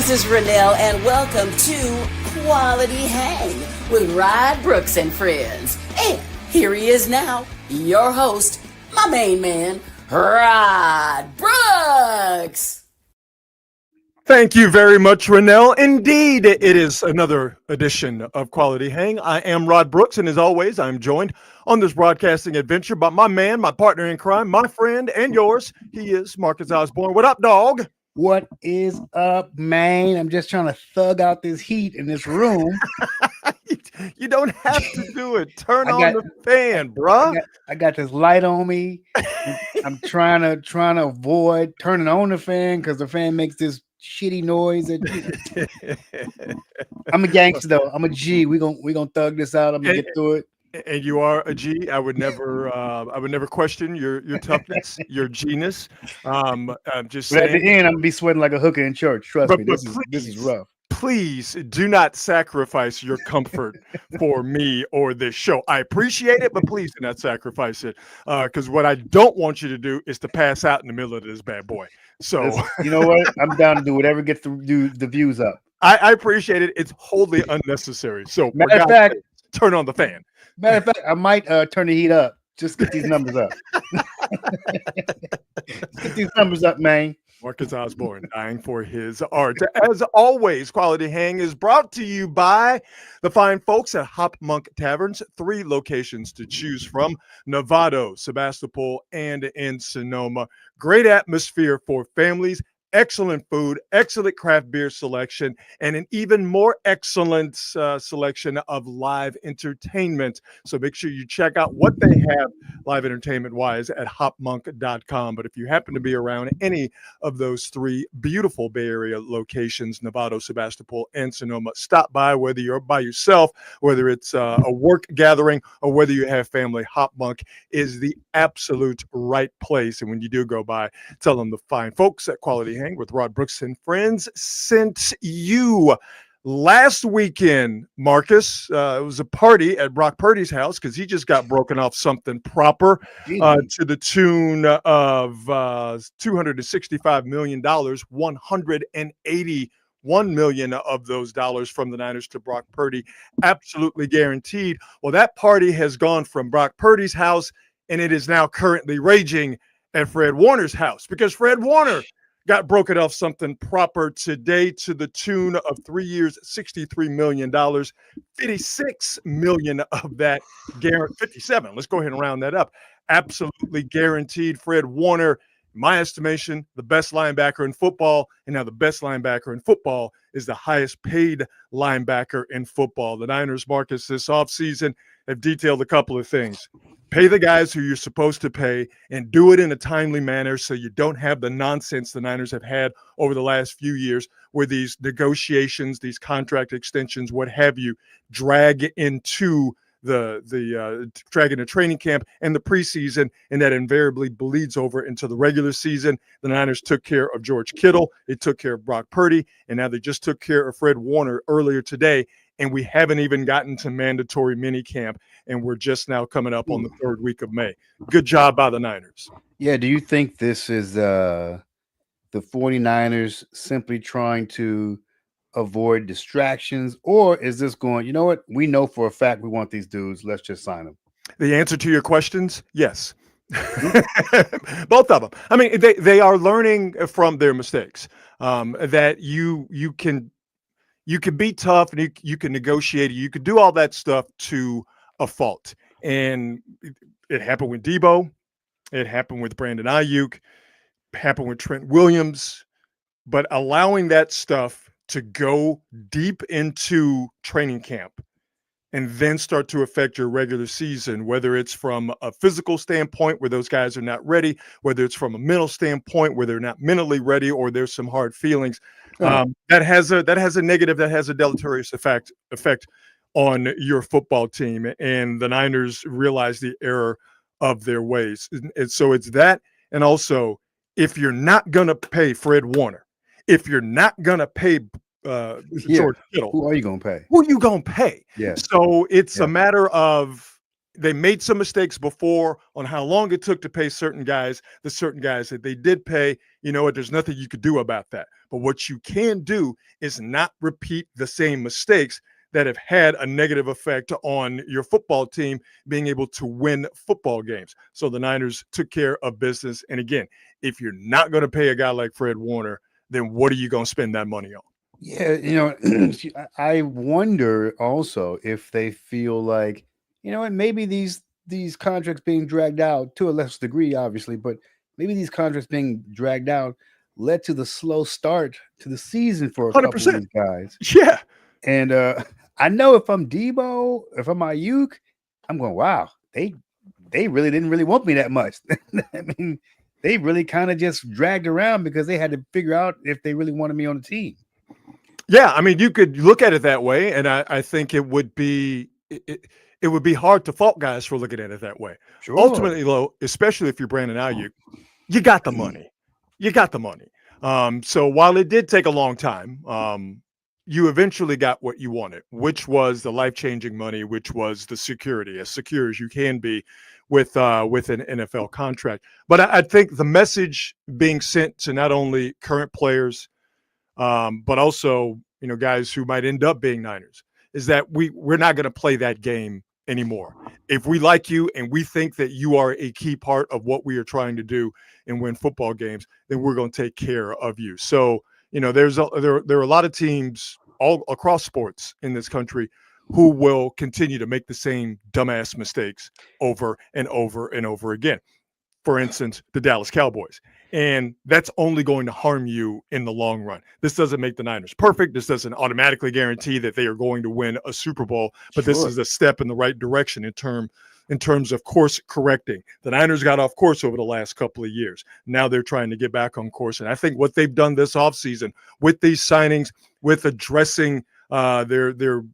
This is Renelle, and welcome to Quality Hang with Rod Brooks and friends. And here he is now, your host, my main man, Rod Brooks. Thank you very much, Renelle. Indeed, it is another edition of Quality Hang. I am Rod Brooks, and as always, I'm joined on this broadcasting adventure by my man, my partner in crime, my friend, and yours. He is Marcus Osborne. What up, dog? What is up, man? I'm just trying to thug out this heat in this room. You don't have to do it. Turn on the fan, bruh. I got this light on me. I'm trying to avoid turning on the fan because the fan makes this shitty noise. I'm a gangster though. I'm a G. We gonna thug this out. I'm gonna get through it. And you are a G. I would never question your toughness, your G-ness. I'm just saying. But at the end, I'm gonna be sweating like a hooker in church. Trust me, this is rough. Please do not sacrifice your comfort for me or this show. I appreciate it, but please do not sacrifice it. Because what I don't want you to do is to pass out in the middle of this bad boy. So you know what? I'm down to do whatever gets the views up. I appreciate it. It's wholly unnecessary. So matter of fact, turn on the fan. Matter of fact, I might turn the heat up. Just get these numbers up. Get these numbers up, man. Marcus Osborne, dying for his art. As always, Quality Hang is brought to you by the fine folks at Hop Monk Taverns. 3 locations to choose from: Novato, Sebastopol, and in Sonoma. Great atmosphere for families. Excellent food, excellent craft beer selection, and an even more excellent selection of live entertainment. So make sure you check out what they have live entertainment-wise at hopmonk.com. But if you happen to be around any of those 3 beautiful Bay Area locations, Novato, Sebastopol, and Sonoma, stop by, whether you're by yourself, whether it's a work gathering, or whether you have family. Hop Monk is the absolute right place. And when you do go by, tell them the fine folks at Quality Hang with Rod Brooks and friends sent you. Last weekend, Marcus, it was a party at Brock Purdy's house because he just got broken off something proper to the tune of $265 million, $181 million of those dollars from the Niners to Brock Purdy, absolutely guaranteed. Well, that party has gone from Brock Purdy's house, and it is now currently raging at Fred Warner's house because Fred Warner got broken off something proper today to the tune of 3 years, $63 million, $56 million of that, 57. Let's go ahead and round that up. Absolutely guaranteed. Fred Warner, in my estimation, the best linebacker in football. And now the best linebacker in football is the highest paid linebacker in football. The Niners, Marcus, this offseason have detailed a couple of things. Pay the guys who you're supposed to pay and do it in a timely manner so you don't have the nonsense the Niners have had over the last few years where these negotiations, these contract extensions, what have you, drag into dragging the training camp and the preseason, and that invariably bleeds over into the regular season. The Niners took care of George Kittle. They took care of Brock Purdy, and now they just took care of Fred Warner earlier today. And we haven't even gotten to mandatory minicamp, and we're just now coming up on the 3rd week of May. Good job by the Niners. Yeah, do you think this is the 49ers simply trying to avoid distractions, or is this going, you know what, we know for a fact we want these dudes, let's just sign them? The answer to your questions, yes. Both of them. I mean, they are learning from their mistakes, that you can be tough and you can negotiate. You can do all that stuff to a fault. And it happened with Debo. It happened with Brandon Ayuk. Happened with Trent Williams. But allowing that stuff to go deep into training camp and then start to affect your regular season, whether it's from a physical standpoint where those guys are not ready, whether it's from a mental standpoint where they're not mentally ready or there's some hard feelings, that has a negative, that has a deleterious effect on your football team. And the Niners realize the error of their ways. And so it's that. And also, if you're not going to pay Fred Warner, if you're not going to pay George Kittle, who are you going to pay? Who are you going to pay? Yeah. So it's a matter of they made some mistakes before on how long it took to pay certain guys. The certain guys that they did pay, you know what, there's nothing you could do about that. But what you can do is not repeat the same mistakes that have had a negative effect on your football team being able to win football games. So the Niners took care of business. And again, if you're not going to pay a guy like Fred Warner, then what are you going to spend that money on? Yeah, I wonder also if they feel like, and maybe these contracts being dragged out to a lesser degree, obviously, but maybe these contracts being dragged out led to the slow start to the season for a couple of 100%. these guys. Yeah. And I know if I'm Debo, if I'm Ayuk, I'm going, wow, they really didn't want me that much. I mean, they really kind of just dragged around because they had to figure out if they really wanted me on the team. Yeah, I mean, you could look at it that way, and I think it would be hard to fault guys for looking at it that way. Sure. Ultimately, though, especially if you're Brandon Ayuk, you got the money. You got the money. So while it did take a long time, you eventually got what you wanted, which was the life-changing money, which was the security, as secure as you can be with an NFL contract. But I think the message being sent to not only current players, but also, guys who might end up being Niners, is that we're not going to play that game anymore. If we like you and we think that you are a key part of what we are trying to do and win football games, then we're going to take care of you. So, there are a lot of teams all across sports in this country who will continue to make the same dumbass mistakes over and over and over again. For instance, the Dallas Cowboys. And that's only going to harm you in the long run. This doesn't make the Niners perfect. This doesn't automatically guarantee that they are going to win a Super Bowl, but This is a step in the right direction in terms of course correcting. The Niners got off course over the last couple of years. Now they're trying to get back on course. And I think what they've done this offseason with these signings, with addressing their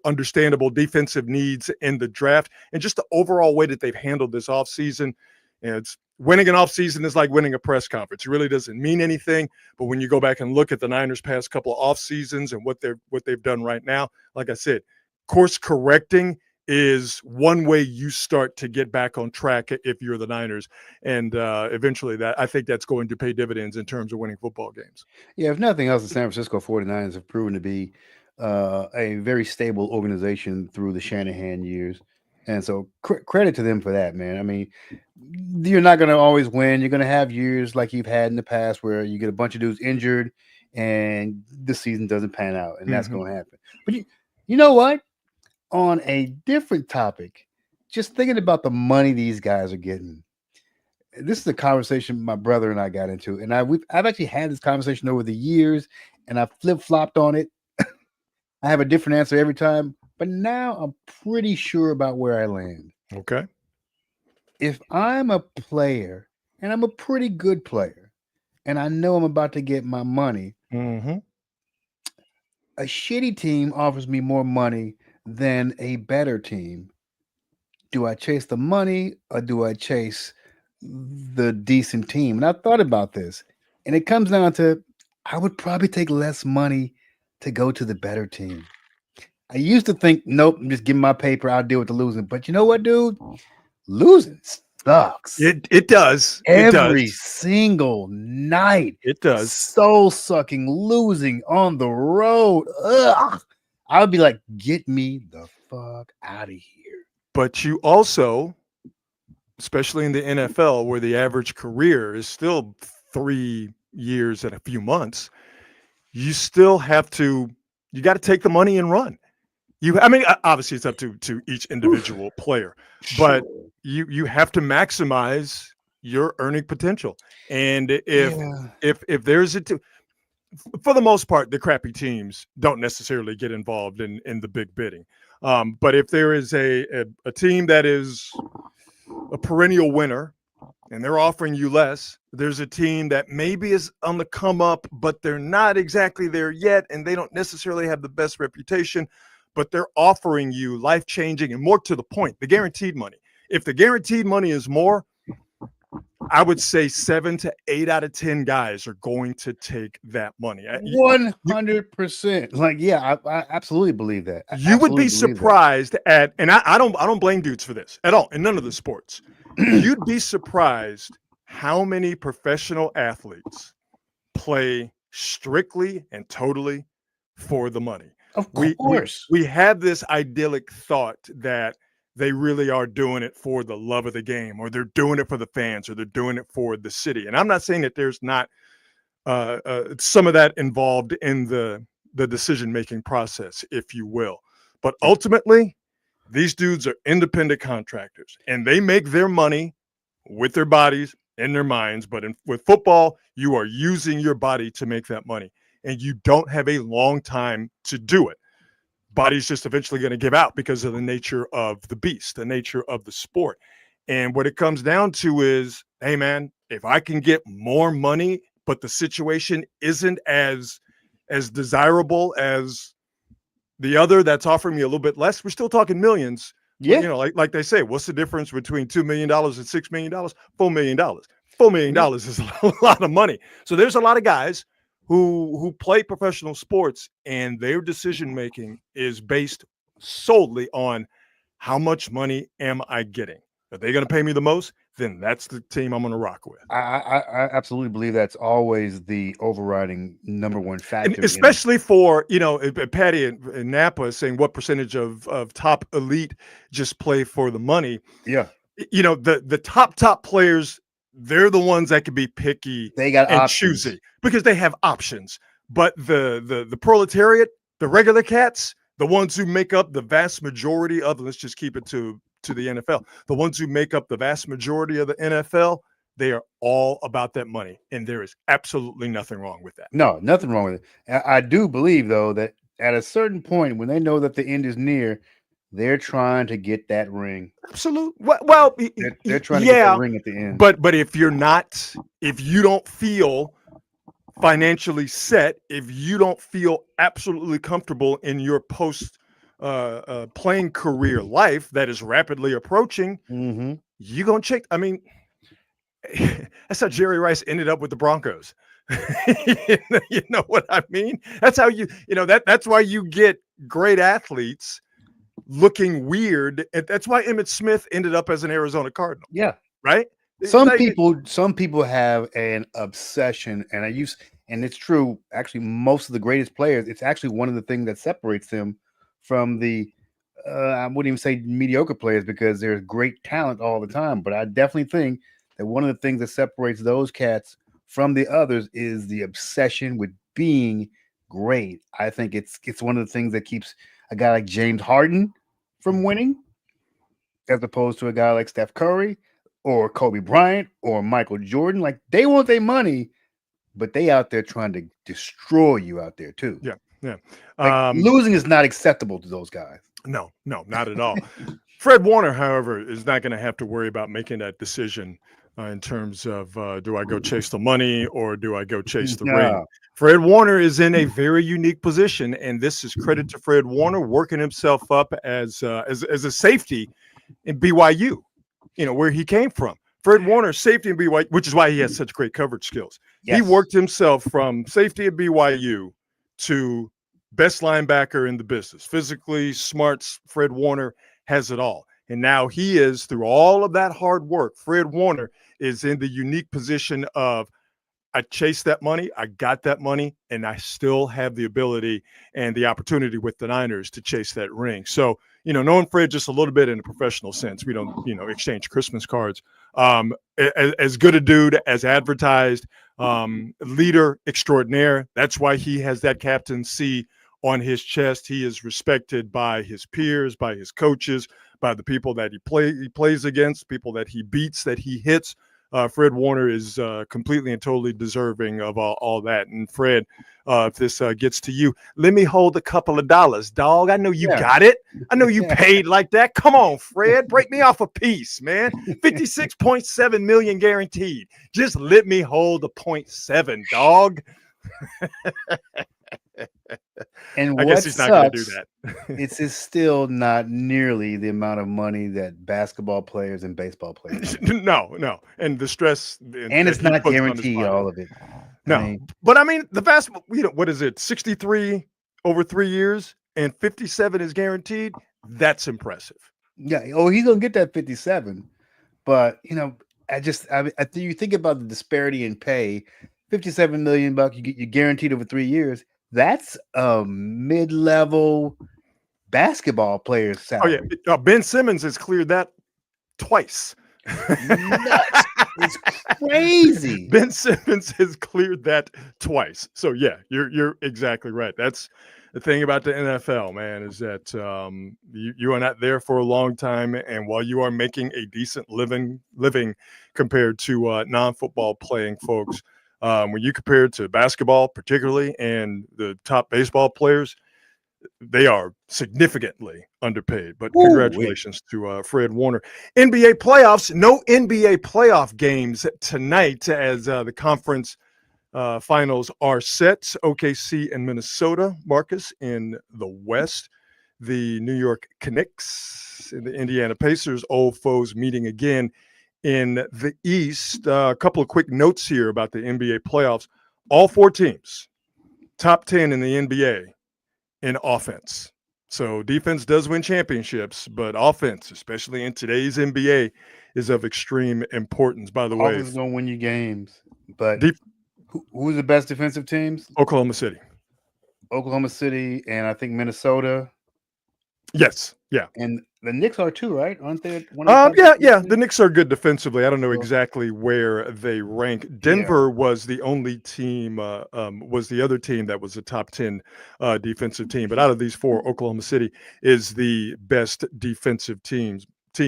understandable defensive needs in the draft, and just the overall way that they've handled this offseason, it's winning an offseason is like winning a press conference. It really doesn't mean anything. But when you go back and look at the Niners' past couple of off seasons and what they've done right now, like I said, course correcting is one way you start to get back on track if you're the Niners. And eventually I think that's going to pay dividends in terms of winning football games. Yeah, if nothing else, the San Francisco 49ers have proven to be a very stable organization through the Shanahan years. And so credit to them for that, man. I mean, you're not going to always win. You're going to have years like you've had in the past where you get a bunch of dudes injured and the season doesn't pan out, and that's going to happen. But you know what? On a different topic, just thinking about the money these guys are getting. This is a conversation my brother and I got into, and I've actually had this conversation over the years, and I've flip-flopped on it. I have a different answer every time. But now I'm pretty sure about where I land. Okay. If I'm a player, and I'm a pretty good player, and I know I'm about to get my money, a shitty team offers me more money than a better team. Do I chase the money or do I chase the decent team? And I thought about this, and it comes down to I would probably take less money to go to the better team. I used to think, nope, I'm just giving my paper. I'll deal with the losing. But you know what, dude? Losing sucks. It does. Every single night. It does. Soul-sucking losing on the road. Ugh. I would be like, get me the fuck out of here. But you also, especially in the NFL, where the average career is still 3 years and a few months, you still have to, you got to take the money and run. Obviously it's up to each individual player, but you have to maximize your earning potential. And if there's for the most part, the crappy teams don't necessarily get involved in the big bidding. But if there is a team that is a perennial winner and they're offering you less, there's a team that maybe is on the come up, but they're not exactly there yet, and they don't necessarily have the best reputation, but they're offering you life-changing and more to the point, the guaranteed money. If the guaranteed money is more, I would say 7 to 8 out of 10 guys are going to take that money. 100%. Like, yeah, I absolutely believe that. You would be surprised at, and I don't blame dudes for this at all in none of the sports. You'd be surprised how many professional athletes play strictly and totally for the money. Of course. We have this idyllic thought that they really are doing it for the love of the game, or they're doing it for the fans, or they're doing it for the city. And I'm not saying that there's not some of that involved in the decision-making process, if you will. But ultimately, these dudes are independent contractors, and they make their money with their bodies and their minds. But with football, you are using your body to make that money, and you don't have a long time to do it. Body's just eventually going to give out because of the nature of the beast, the nature of the sport. And what it comes down to is, hey, man, if I can get more money, but the situation isn't as desirable as the other that's offering me a little bit less, we're still talking millions. Yeah. You know, like they say, what's the difference between $2 million and $6 million? $4 million. $4 million is a lot of money. So there's a lot of guys who play professional sports, and their decision making is based solely on how much money am I getting. Are they going to pay me the most? Then that's the team I'm going to rock with. I absolutely believe that's always the overriding number one factor. And especially for, you know, Patty in Napa is saying what percentage of top elite just play for the money. Yeah. You know, the top players, they're the ones that can be picky. They got and options. choosy because they have options. But the proletariat, the regular cats, the ones who make up the vast majority of, let's just keep it to the NFL, the ones who make up the vast majority of the NFL, they are all about that money. And there is absolutely nothing wrong with that. No, nothing wrong with it. I do believe, though, that at a certain point, when they know that the end is near, they're trying to get that ring. Absolutely. Well, they're trying to get that ring at the end. But if you don't feel financially set, if you don't feel absolutely comfortable in your post playing career life that is rapidly approaching, you're gonna check. I mean, that's how Jerry Rice ended up with the Broncos. You know what I mean? That's how that's why you get great athletes looking weird, and that's why Emmitt Smith ended up as an Arizona Cardinal. Yeah, right. Some people have an obsession, and it's true. Actually, most of the greatest players, it's actually one of the things that separates them from the I wouldn't even say mediocre players, because there's great talent all the time. But I definitely think that one of the things that separates those cats from the others is the obsession with being great. I think it's one of the things that keeps a guy like James Harden from winning, as opposed to a guy like Steph Curry or Kobe Bryant or Michael Jordan. Like, they want their money, but they out there trying to destroy you out there too. Yeah. Like, losing is not acceptable to those guys. No, not at all. Fred Warner, however, is not going to have to worry about making that decision in terms of do I go chase the money or do I go chase the ring? Fred Warner is in a very unique position, and this is credit to Fred Warner working himself up as a safety in BYU, where he came from. Fred Warner, safety in BYU, which is why he has such great coverage skills. Yes. He worked himself from safety at BYU to best linebacker in the business. Physically smart, Fred Warner has it all. And now he is, through all of that hard work, Fred Warner is in the unique position of, I chased that money, I got that money, and I still have the ability and the opportunity with the Niners to chase that ring. So, knowing Fred just a little bit in a professional sense, we don't, exchange Christmas cards. As good a dude as advertised, leader extraordinaire. That's why he has that captaincy on his chest. He is respected by his peers, by his coaches, by the people that he plays against, people that he beats, that he hits. Fred Warner is completely and totally deserving of all that. And Fred, if this gets to you, let me hold a couple of dollars, dog. I know you got it. I know you paid like that. Come on, Fred, break me off a piece, man. 56.7 million guaranteed. Just let me hold a 0.7, dog. And I guess what he's not going to do sucks, that. it's still not nearly the amount of money that basketball players and baseball players make. No, and the stress And that it's he not puts on his guaranteed body. all of it. I No, mean, but I mean, the vast, what is it, 63 over 3 years, and 57 is guaranteed. That's impressive. yeah, oh, he's gonna get that 57. But I think you think about the disparity in pay, 57 million bucks, you guaranteed over 3 years. That's a mid-level basketball player's Oh yeah, salary. Ben Simmons has cleared that twice. Nuts. It's crazy. Ben Simmons has cleared that twice. So yeah, you're exactly right. That's the thing about the NFL, man, is that you are not there for a long time, and while you are making a decent living compared to non-football playing folks, when you compare it to basketball, particularly, and the top baseball players, they are significantly underpaid. But congratulations to Fred Warner. NBA playoffs, no NBA playoff games tonight as the conference finals are set. OKC and Minnesota, Marcus, in the West. The New York Knicks and the Indiana Pacers, old foes, meeting again in the East. A couple of quick notes here about the NBA playoffs. All four teams, top 10 in the NBA in offense. So defense does win championships, but offense, especially in today's NBA, is of extreme importance. By the way, Offense is gonna win you games. But deep, who's the best defensive teams? Oklahoma City. Oklahoma City and I think Minnesota. Yes. Yeah. And the Knicks are too, right? Aren't they? Yeah. The Knicks are good defensively. I don't know exactly where they rank. Denver was the only team, was the other team that was a top 10 defensive team. But out of these four, Oklahoma City is the best defensive team.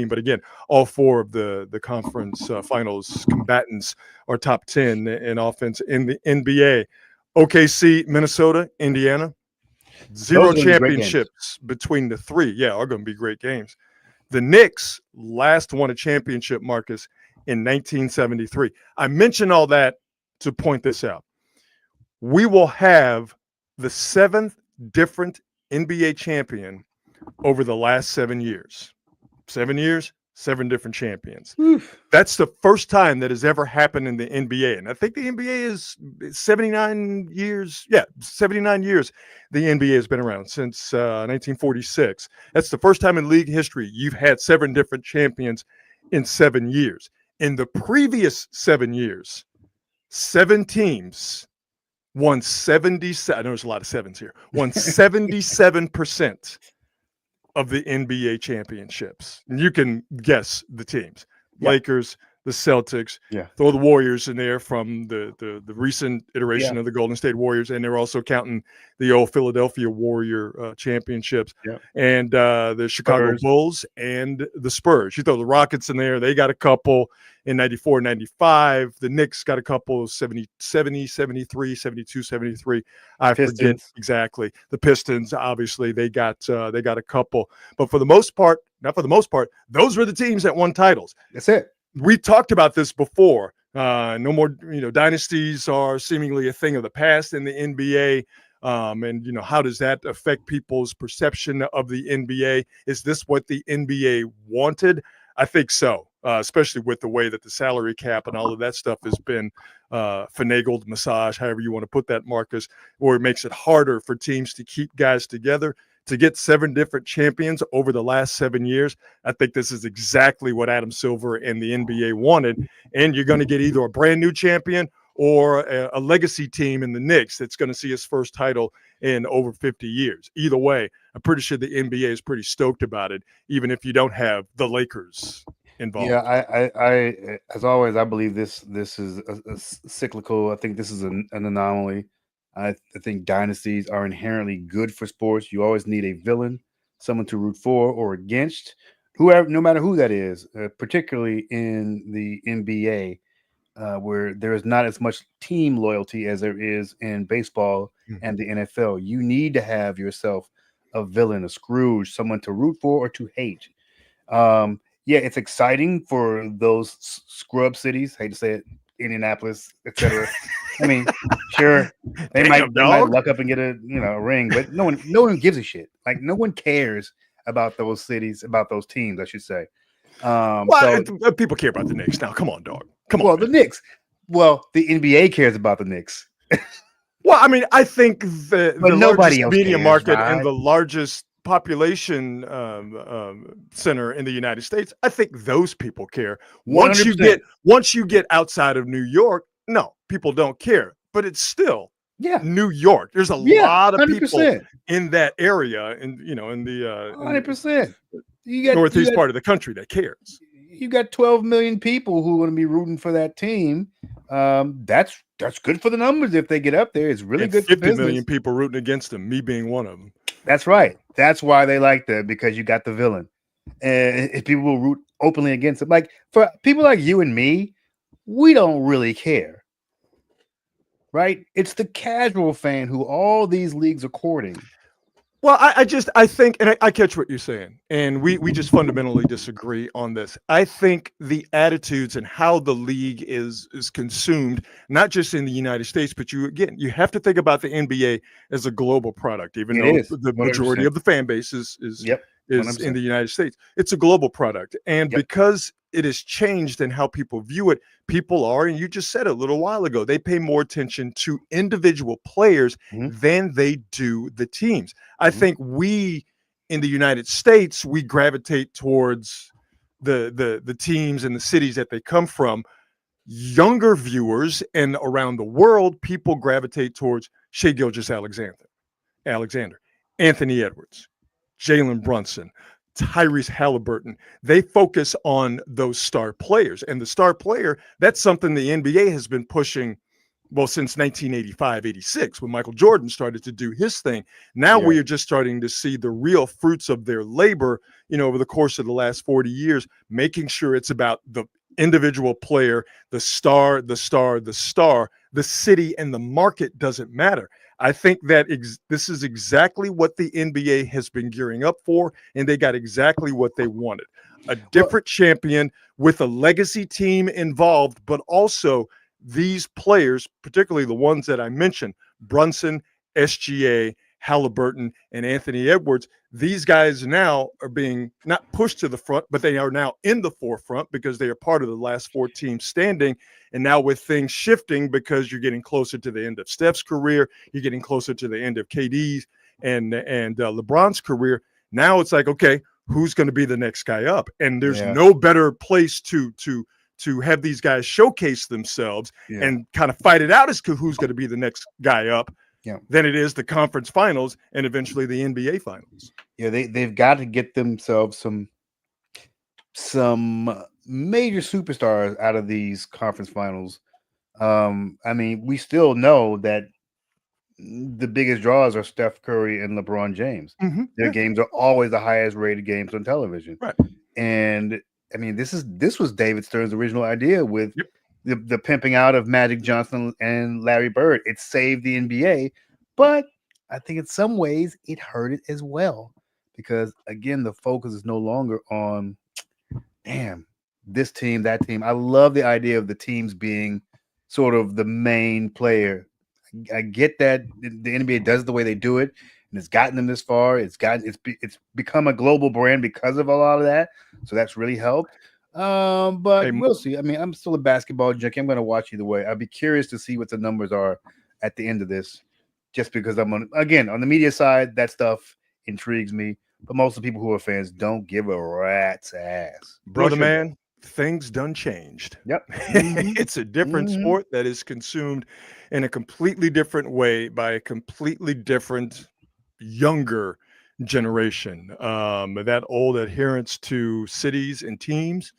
But again, all four of the conference finals combatants are top 10 in offense in the NBA. OKC, Minnesota, Indiana. Zero championships between the three. Yeah, are going to be great games. The Knicks last won a championship, Marcus, in 1973. I mention all that to point this out. We will have the seventh different NBA champion over the last 7 years. 7 years, 7 different champions. Oof. That's the first time that has ever happened in the NBA. And I think the NBA is 79 years. Yeah, 79 years the NBA has been around, since 1946. That's the first time in league history you've had 7 different champions in 7 years. In the previous 7 years, 7 teams won 77. I know there's a lot of sevens here. Won 77% of the NBA championships. And you can guess the teams. Yeah. Lakers, the Celtics, throw the Warriors in there from the recent iteration of the Golden State Warriors, and they're also counting the old Philadelphia Warrior championships, and the Chicago Bulls and the Spurs. You throw the Rockets in there, they got a couple in 94, 95. The Knicks got a couple 70, 73, 72, 73. I forget exactly. The Pistons, obviously, they got a couple. But for the most part, those were the teams that won titles. That's it. We talked about this before. No more, dynasties are seemingly a thing of the past in the NBA. And how does that affect people's perception of the NBA? Is this what the NBA wanted? I think so, especially with the way that the salary cap and all of that stuff has been finagled, massaged, however you want to put that, Marcus, where it makes it harder for teams to keep guys together. To get 7 different champions over the last 7 years, I think this is exactly what Adam Silver and the NBA wanted. And you're going to get either a brand new champion or a legacy team in the Knicks that's going to see his first title in over 50 years. Either way, I'm pretty sure the NBA is pretty stoked about it, even if you don't have the Lakers involved. Yeah, I as always, I believe this is a cyclical. I think this is an anomaly. I think dynasties are inherently good for sports. You always need a villain, someone to root for or against, whoever, no matter who that is, particularly in the NBA, where there is not as much team loyalty as there is in baseball and the NFL. You need to have yourself a villain, a Scrooge, someone to root for or to hate. Yeah, it's exciting for those scrub cities. Hate to say it Indianapolis, etc. I mean, sure, they might luck up and get a ring, but no one gives a shit. Like no one cares about those cities, about those teams, I should say. People care about the Knicks now. Come on, dog. Come on. Well, the Knicks. Well, the NBA cares about the Knicks. Well, I mean, I think the largest media market right? and the largest population center in the United States, I think those people care. 100%. Once you get outside of New York, no, people don't care. But it's still New York. There's a lot of 100%. people in that area, in the 100%. northeast part of the country that cares. You got 12 million people who are going to be rooting for that team. That's good for the numbers if they get up there. It's really good. 50 million people rooting against them, me being one of them. That's right. That's why they like that, because you got the villain. And if people will root openly against it, like for people like you and me, we don't really care. Right? It's the casual fan who all these leagues are courting. Well, I think, and I catch what you're saying, and we just fundamentally disagree on this. I think the attitudes and how the league is consumed, not just in the United States, but you have to think about the NBA as a global product, even though the majority of the fan base is in the United States. It's a global product, and because it has changed in how people view it, people are, and you just said it a little while ago, they pay more attention to individual players than they do the teams. I think we in the United States, we gravitate towards the teams and the cities that they come from. Younger viewers and around the world, people gravitate towards Shai Gilgeous-Alexander, Anthony Edwards, Jalen Brunson, Tyrese Halliburton. They focus on those star players. And the star player, that's something the NBA has been pushing, well, since 1985, 86, when Michael Jordan started to do his thing. Now we are just starting to see the real fruits of their labor, over the course of the last 40 years, making sure it's about the individual player, the star, the city, and the market doesn't matter. I think that this is exactly what the NBA has been gearing up for, and they got exactly what they wanted. A different champion with a legacy team involved, but also these players, particularly the ones that I mentioned, Brunson, SGA, Halliburton, and Anthony Edwards, these guys now are being not pushed to the front, but they are now in the forefront because they are part of the last four teams standing. And now with things shifting, because you're getting closer to the end of Steph's career, you're getting closer to the end of KD's and LeBron's career. Now it's like, okay, who's going to be the next guy up? And there's no better place to have these guys showcase themselves and kind of fight it out as to who's going to be the next guy up than it is the conference finals and eventually the NBA finals. Yeah, they've got to get themselves some major superstars out of these conference finals. I mean, we still know that the biggest draws are Steph Curry and LeBron James. Their games are always the highest rated games on television. Right. And I mean, this was David Stern's original idea with the pimping out of Magic Johnson and Larry Bird. It saved the NBA, but I think in some ways it hurt it as well, because again, the focus is no longer on, this team, that team. I love the idea of the teams being sort of the main player. I get that the NBA does it the way they do it, and it's gotten them this far. It's become a global brand because of a lot of that. So that's really helped. But we'll see. I mean, I'm still a basketball junkie. I'm going to watch either way. I'd be curious to see what the numbers are at the end of this, just because I'm on the media side, that stuff intrigues me. But most of the people who are fans don't give a rat's ass. Brother man, things done changed. Yep. It's a different sport that is consumed in a completely different way by a completely different, younger generation. That old adherence to cities and teams,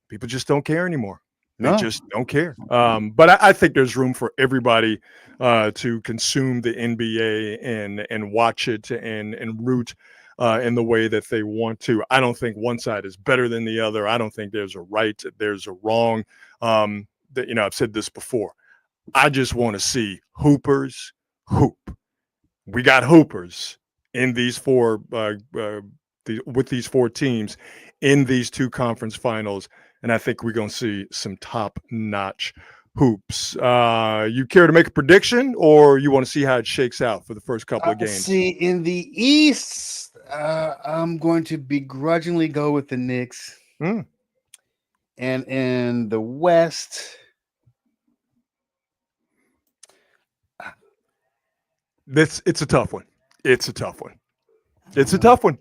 people just don't care anymore. They just don't care. But I think there's room for everybody to consume the NBA and watch it and root in the way that they want to. I don't think one side is better than the other. I don't think there's a right, there's a wrong. I've said this before. I just want to see hoopers hoop. We got hoopers in these four with these four teams in these two conference finals, and I think we're going to see some top-notch hoops. You care to make a prediction, or you want to see how it shakes out for the first couple of games? See, in the East, I'm going to begrudgingly go with the Knicks. Mm. And in the West, it's a tough one. It's a tough one. It's a tough one.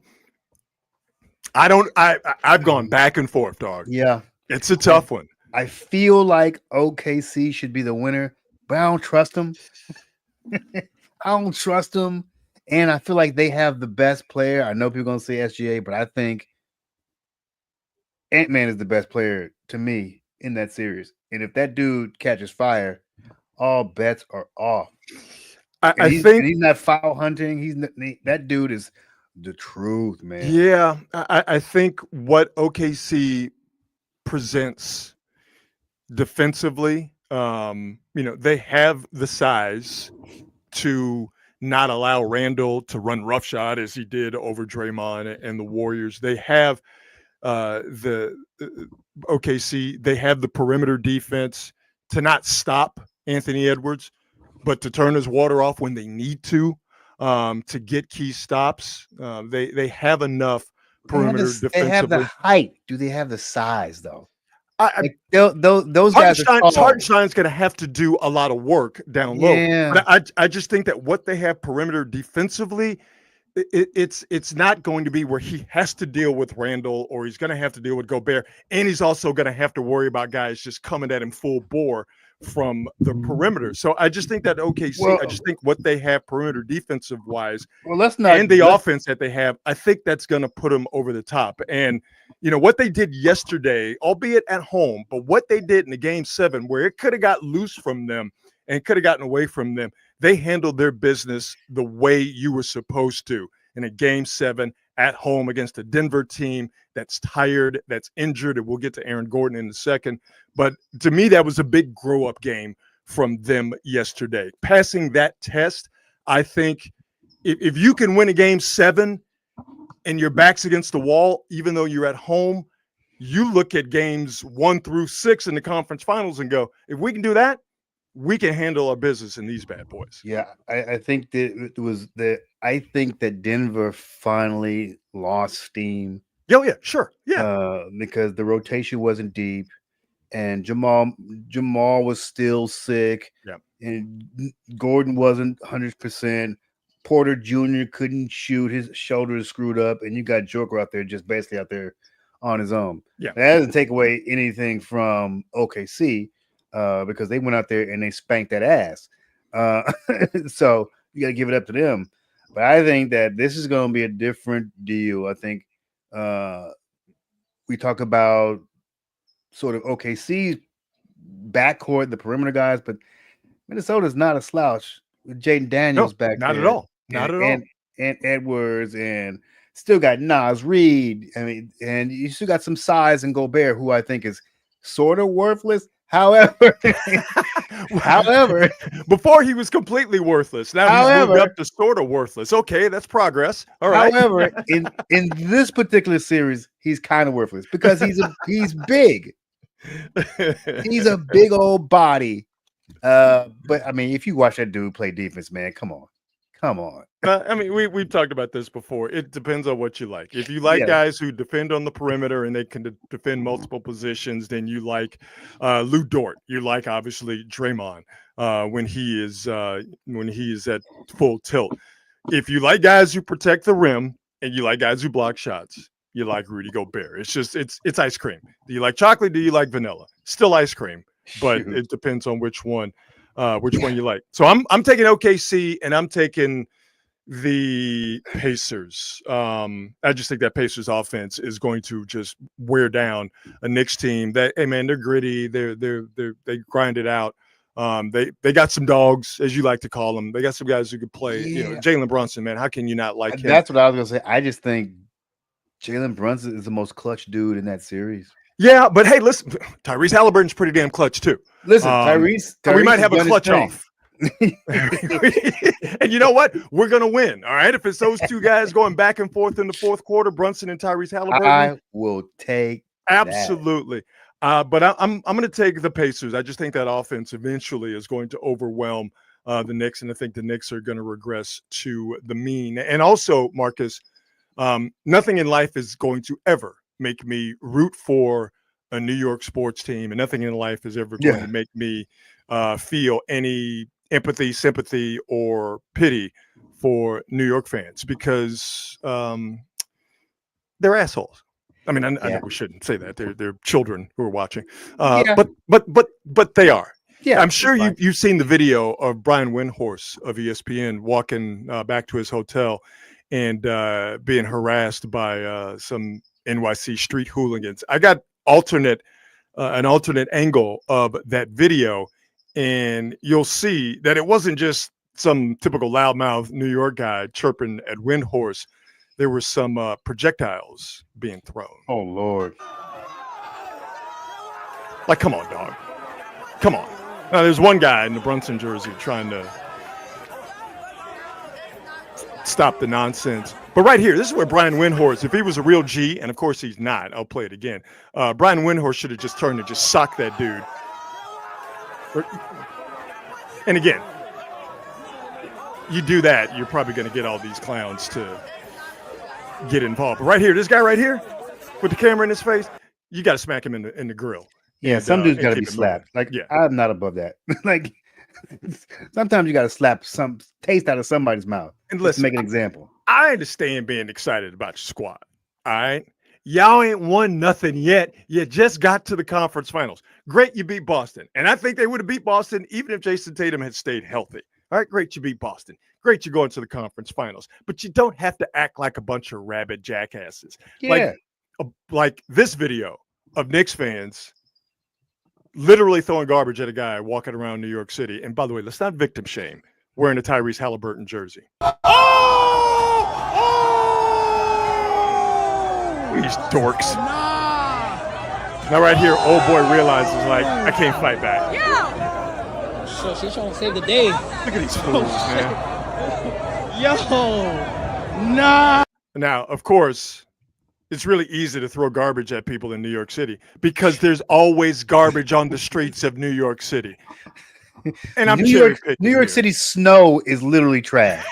I've gone back and forth, dog. Yeah. It's a tough one. I feel like OKC should be the winner, but I don't trust them. I don't trust them. And I feel like they have the best player. I know people are going to say SGA, but I think Ant-Man is the best player to me in that series. And if that dude catches fire, all bets are off. I think he's not foul hunting. That dude is the truth, man. Yeah, I think what OKC presents defensively, they have the size to not allow Randall to run roughshod as he did over Draymond and the Warriors. They have the OKC. They have the perimeter defense to not stop Anthony Edwards, but to turn his water off when they need to get key stops. They have enough perimeter defensively. They have the height. Do they have the size, though? Those guys Hartenstein's going to have to do a lot of work down low. Yeah. But I just think that what they have perimeter defensively, it's not going to be where he has to deal with Randall or he's going to have to deal with Gobert. And he's also going to have to worry about guys just coming at him full bore from the perimeter. So I just think that OKC, I just think what they have perimeter defensive wise, offense that they have, I think that's going to put them over the top. And what they did yesterday, albeit at home, but what they did in the game 7, where it could have got loose from them and could have gotten away from them, they handled their business the way you were supposed to in a game 7 at home against a Denver team that's tired, that's injured, and we'll get to Aaron Gordon in a second. But to me, that was a big grow-up game from them yesterday. Passing that test, I think if you can win a game 7 and your back's against the wall, even though you're at home, you look at games 1 through 6 in the conference finals and go, if we can do that, we can handle our business in these bad boys. Yeah, I think that I think that Denver finally lost steam. Oh, yeah, sure. Yeah. Because the rotation wasn't deep and Jamal was still sick. Yeah. And Gordon wasn't 100%. Porter Jr. couldn't shoot. His shoulder is screwed up. And you got Joker out there just basically out there on his own. Yeah. That doesn't take away anything from OKC. Because they went out there and they spanked that ass. So you got to give it up to them. But I think that this is going to be a different deal. I think we talk about sort of OKC's backcourt, the perimeter guys, but Minnesota's not a slouch with Jaden Daniels back not there. At all. Not at all. And Edwards and still got Naz Reid. I mean, and you still got some size in Gobert, who I think is sort of worthless. However, before he was completely worthless. Now he's moved up to sort of worthless. Okay, that's progress. All right. However, in this particular series, he's kind of worthless because he's big. He's a big old body. But I mean, if you watch that dude play defense, man, come on. I mean, we've talked about this before. It depends on what you like. If you like guys who defend on the perimeter and they can defend multiple positions, then you like Lou Dort. You like obviously Draymond when he is at full tilt. If you like guys who protect the rim and you like guys who block shots, you like Rudy Gobert. It's just it's ice cream. Do you like chocolate? Do you like vanilla? Still ice cream, but it depends on which one you like. So I'm taking OKC and I'm taking the Pacers. I just think that Pacers offense is going to just wear down a Knicks team that, hey man, they're gritty. They grind it out. They got some dogs, as you like to call them. They got some guys who could play. Jalen Brunson, man, how can you not like him? That's what I was gonna say. I just think Jalen Brunson is the most clutch dude in that series. Yeah, but hey, listen, Tyrese Halliburton's pretty damn clutch too. Listen, Tyrese we might have a clutch off. And you know what? We're gonna win. All right. If it's those two guys going back and forth in the fourth quarter, Brunson and Tyrese Halliburton, I will take absolutely. But I'm going to take the Pacers. I just think that offense eventually is going to overwhelm the Knicks, and I think the Knicks are going to regress to the mean. And also, Marcus, nothing in life is going to ever make me root for a New York sports team, and nothing in life is ever going to make me feel any empathy, sympathy, or pity for New York fans because they're assholes. I mean, I know we shouldn't say that. They're children who are watching, but they are. Yeah, I'm sure you've seen the video of Brian Windhorst of ESPN walking back to his hotel and being harassed by some NYC street hooligans. I got an alternate angle of that video, and you'll see that it wasn't just some typical loudmouth New York guy chirping at Windhorst. There were some projectiles being thrown. Oh, Lord. Like, come on, dog. Come on. Now, there's one guy in the Brunson jersey trying to stop the nonsense. But right here, this is where Brian Windhorst, if he was a real G, and of course he's not, I'll play it again. Brian Windhorst should have just turned and just socked that dude. And again, you do that, you're probably going to get all these clowns to get involved. But right here, this guy right here with the camera in his face, you got to smack him in the grill. Yeah, and, some dudes got to be slapped. Like, I'm not above that. Like, sometimes you got to slap some taste out of somebody's mouth. And let's make an example. I understand being excited about your squad. All right. Y'all ain't won nothing yet. You just got to the conference finals. Great, you beat Boston. And I think they would have beat Boston even if Jason Tatum had stayed healthy. All right, great, you beat Boston. Great, you're going to the conference finals. But you don't have to act like a bunch of rabid jackasses. Yeah. Like this video of Knicks fans literally throwing garbage at a guy walking around New York City. And by the way, let's not victim shame wearing a Tyrese Halliburton jersey. These dorks. Now right here, old boy realizes, like, I can't fight back. Yeah. So she's trying to save the day. Look at these fools, man. Yo, nah. Now, of course, it's really easy to throw garbage at people in New York City because there's always garbage on the streets of New York City. And I'm New York City snow is literally trash.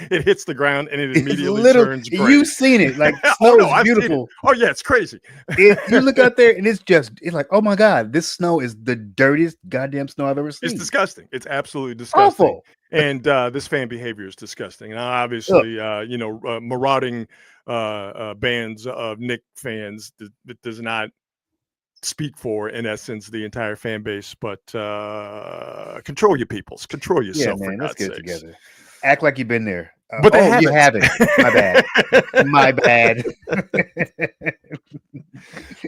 It hits the ground and it immediately turns gray. You've seen it. Like, snow is beautiful. Oh, yeah, it's crazy. You look out there and it's like, oh my God, this snow is the dirtiest goddamn snow I've ever seen. It's disgusting. It's absolutely disgusting. Awful. And this fan behavior is disgusting. And obviously, marauding bands of Knick fans that does not speak for, in essence, the entire fan base. But control your peoples. Control yourself. Yeah, man, let's get it together. Act like you've been there. But they haven't. You haven't. My bad. My bad.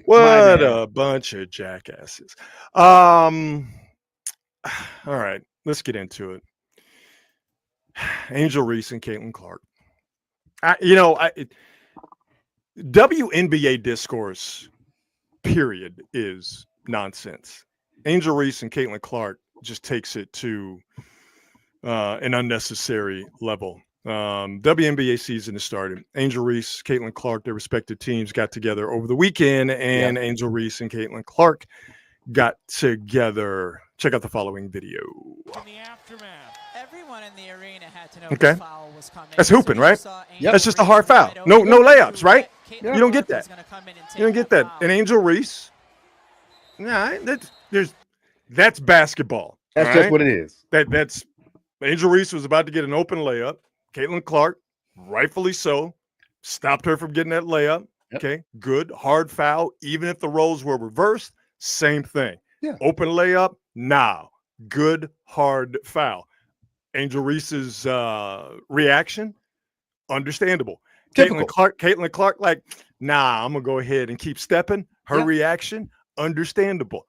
What a bunch of jackasses. All right, let's get into it. Angel Reese and Caitlin Clark. WNBA discourse, period, is nonsense. Angel Reese and Caitlin Clark just takes it to an unnecessary level. WNBA season has started. Angel Reese, Caitlin Clark, their respective teams got together over the weekend, and Angel Reese and Caitlin Clark got together. Check out the following video. In the aftermath, everyone in the arena had to know okay. the foul was coming. That's hooping, right? Yep. That's just a hard foul. No layups, right? You don't get that. You don't get that. And Angel Reese, that's basketball. That's just what it is. That's Angel Reese was about to get an open layup. Caitlin Clark, rightfully so, stopped her from getting that layup. Yep. Okay, good, hard foul. Even if the roles were reversed, same thing. Yeah. Open layup, good, hard foul. Angel Reese's reaction, understandable. Caitlin Clark, like, I'm gonna go ahead and keep stepping. Her reaction, understandable.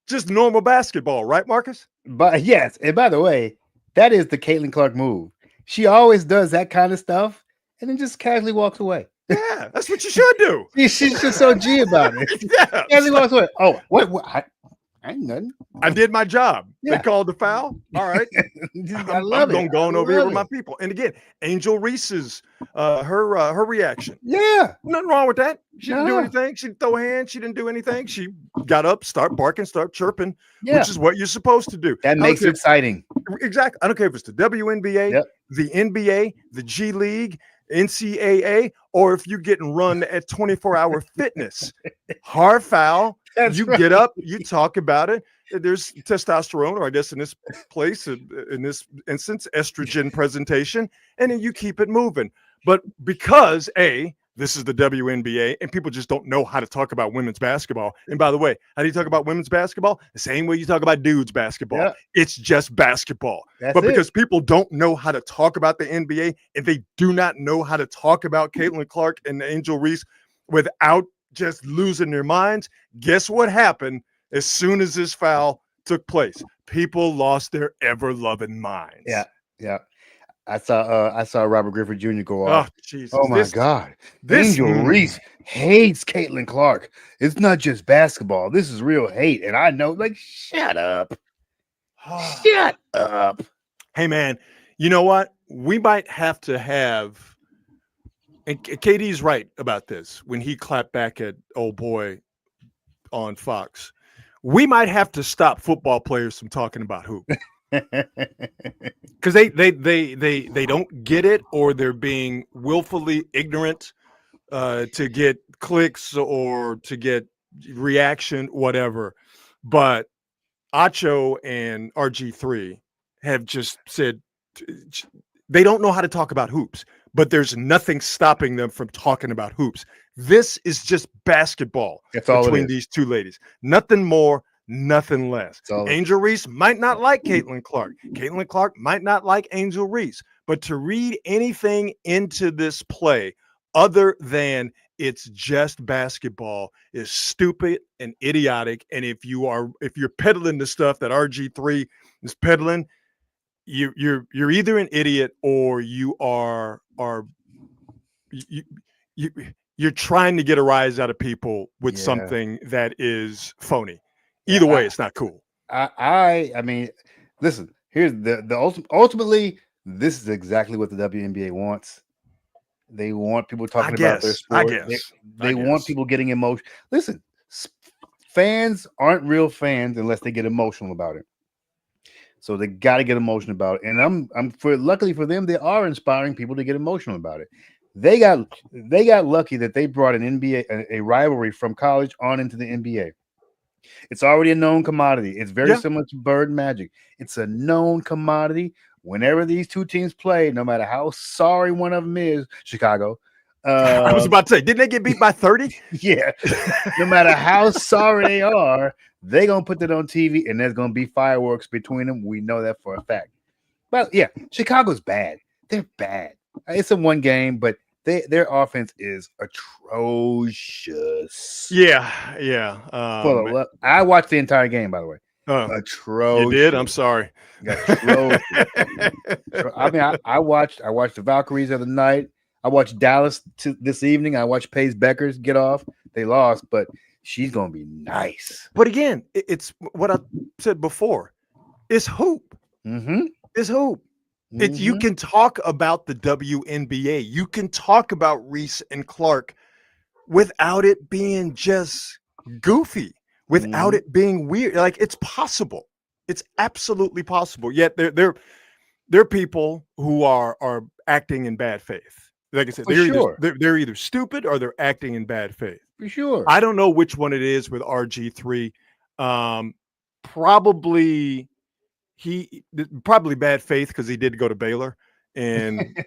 Just normal basketball, right, Marcus? But yes, and by the way, that is the Caitlin Clark move. She always does that kind of stuff and then just casually walks away. Yeah, that's what you should do. She's just so G about it. Yeah. Casually walks away. Oh, what? ain't nothing. I did my job. Yeah. They called the foul. All right. I love it. I'm going I over here love with my it. people. And again, Angel Reese's her reaction. Yeah. Nothing wrong with that. She didn't do Nah. anything. She didn't throw a hand. She didn't do anything. She got up, start barking, start chirping, Yeah. which is what you're supposed to do. That makes it exciting. Exactly. I don't care if it's the WNBA, Yep. the NBA, the G League, NCAA, or if you're getting run at 24-hour fitness. Hard foul. That's You right. get up, you talk about it. There's testosterone, or I guess in this place, in this instance, estrogen presentation, and then you keep it moving. But because this is the WNBA, and people just don't know how to talk about women's basketball. And by the way, how do you talk about women's basketball? The same way you talk about dudes basketball. Yeah. It's just basketball. That's But it. because people don't know how to talk about the NBA, and they do not know how to talk about Caitlin Clark and Angel Reese without just losing their minds, guess what happened as soon as this foul took place? People lost their ever-loving minds. Yeah. I saw Robert Griffith Jr. go off. Oh, Jesus. Oh my God. this- Angel Reese hates Caitlin Clark. It's not just basketball. This is real hate. And I know, like, shut up. Shut up. Hey, man, you know what? We might have to have, and KD's right about this when he clapped back at old boy on Fox. We might have to stop football players from talking about hoop because they don't get it, or they're being willfully ignorant to get clicks or to get reaction, whatever. But Acho and RG3 have just said they don't know how to talk about hoops, but there's nothing stopping them from talking about hoops. This is just basketball That's all it between is. these two ladies. Nothing more, nothing less. That's all it is. Angel Reese might not like Caitlin Clark. Caitlin Clark might not like Angel Reese. But to read anything into this play other than it's just basketball is stupid and idiotic. And if you're peddling the stuff that RG3 is peddling, you're either an idiot or you're trying to get a rise out of people with Yeah. something that is phony. Either way, it's not cool. I mean, listen, here's the ultimately, this is exactly what the WNBA wants. They want people talking about their sport. They want people getting emotional. Listen, fans aren't real fans unless they get emotional about it. So they got to get emotional about it. And luckily for them, they are inspiring people to get emotional about it. They got lucky that they brought an NBA, a rivalry from college on into the NBA. It's already a known commodity. It's very similar to Bird and Magic. It's a known commodity. Whenever these two teams play, no matter how sorry one of them is, Chicago. I was about to say, didn't they get beat by 30? Yeah. No matter how sorry they are, they're going to put that on TV, and there's going to be fireworks between them. We know that for a fact. But yeah, Chicago's bad. They're bad. It's a one game, but their offense is atrocious. Yeah. I watched the entire game, by the way. Atrocious. You did? I'm sorry. I mean, I watched the Valkyries the other night. I watched Dallas this evening. I watched Paige Beckers get off. They lost, but she's gonna be nice. But again, it's what I said before. It's hoop. Mm-hmm. It's hoop. You can talk about the WNBA. You can talk about Reese and Clark without it being just goofy, without it being weird. Like, it's possible. It's absolutely possible. Yet they're people who are acting in bad faith. Like I said, they're either stupid or they're acting in bad faith. For sure. I don't know which one it is with RG3. Probably bad faith because he did go to Baylor, and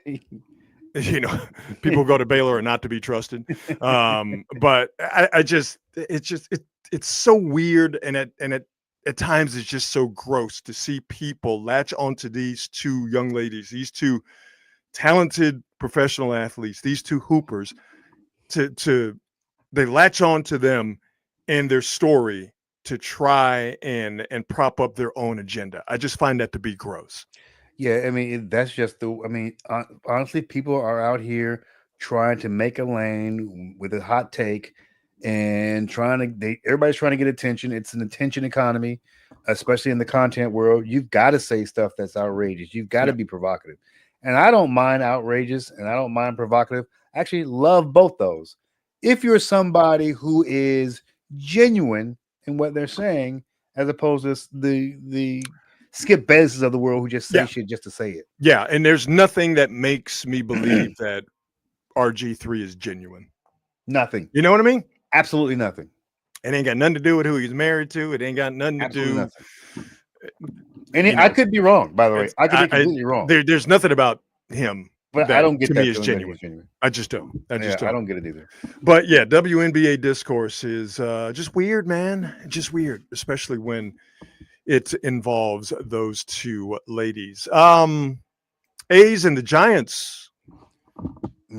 people go to Baylor are not to be trusted. But it's so weird, and at times it's just so gross to see people latch onto these two young ladies, these two talented professional athletes, these two hoopers, they latch on to them and their story to try and prop up their own agenda. I just find that to be gross. Yeah, I mean, that's just honestly, people are out here trying to make a lane with a hot take and everybody's trying to get attention. It's an attention economy, especially in the content world. You've got to say stuff that's outrageous. You've got to be provocative. And I don't mind outrageous and I don't mind provocative. I actually love both those. If you're somebody who is genuine in what they're saying, as opposed to the Skip Baylesses of the world who just say shit just to say it. Yeah, and there's nothing that makes me believe that RG3 is genuine. Nothing. You know what I mean? Absolutely nothing. It ain't got nothing to do with who he's married to. It ain't got nothing to do. Nothing. And I could be wrong, by the way. I could be completely wrong. There's nothing about him. But I don't get to that me is genuine. I just don't. I don't get it either. But yeah, WNBA discourse is just weird, man. Just weird, especially when it involves those two ladies. A's and the Giants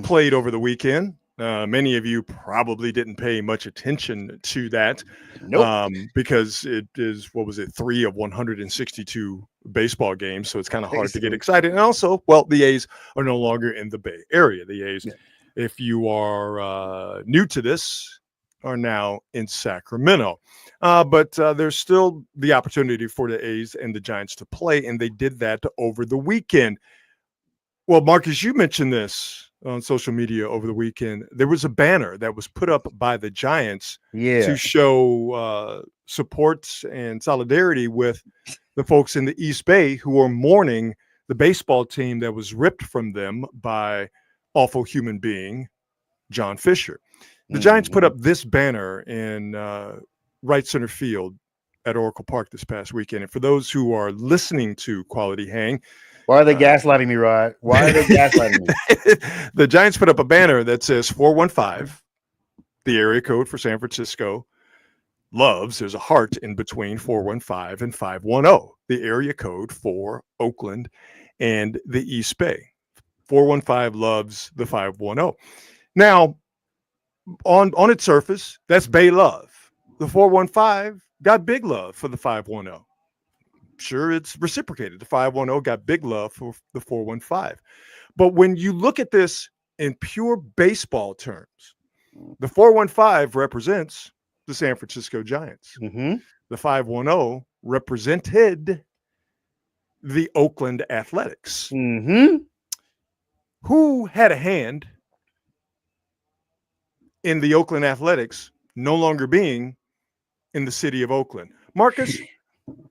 played over the weekend. Many of you probably didn't pay much attention to that. Nope. Because it is, 3 of 162 baseball games. So it's kind of hard to get excited. And also, the A's are no longer in the Bay Area. The A's, if you are new to this, are now in Sacramento. But there's still the opportunity for the A's and the Giants to play. And they did that over the weekend. Well, Marcus, you mentioned this on social media over the weekend. There was a banner that was put up by the Giants to show support and solidarity with the folks in the East Bay who are mourning the baseball team that was ripped from them by awful human being John Fisher. The Giants put up this banner in right center field at Oracle Park this past weekend. And for those who are listening to Quality Hang, why are they gaslighting me, Rod? Why are they gaslighting me? The Giants put up a banner that says 415, the area code for San Francisco, loves. There's a heart in between 415 and 510, the area code for Oakland and the East Bay. 415 loves the 510. Now, on its surface, that's Bay love. The 415 got big love for the 510. Sure, it's reciprocated. The 510 got big love for the 415. But when you look at this in pure baseball terms, the 415 represents the San Francisco Giants. The 510 represented the Oakland Athletics. Who had a hand in the Oakland Athletics no longer being in the city of Oakland? Marcus,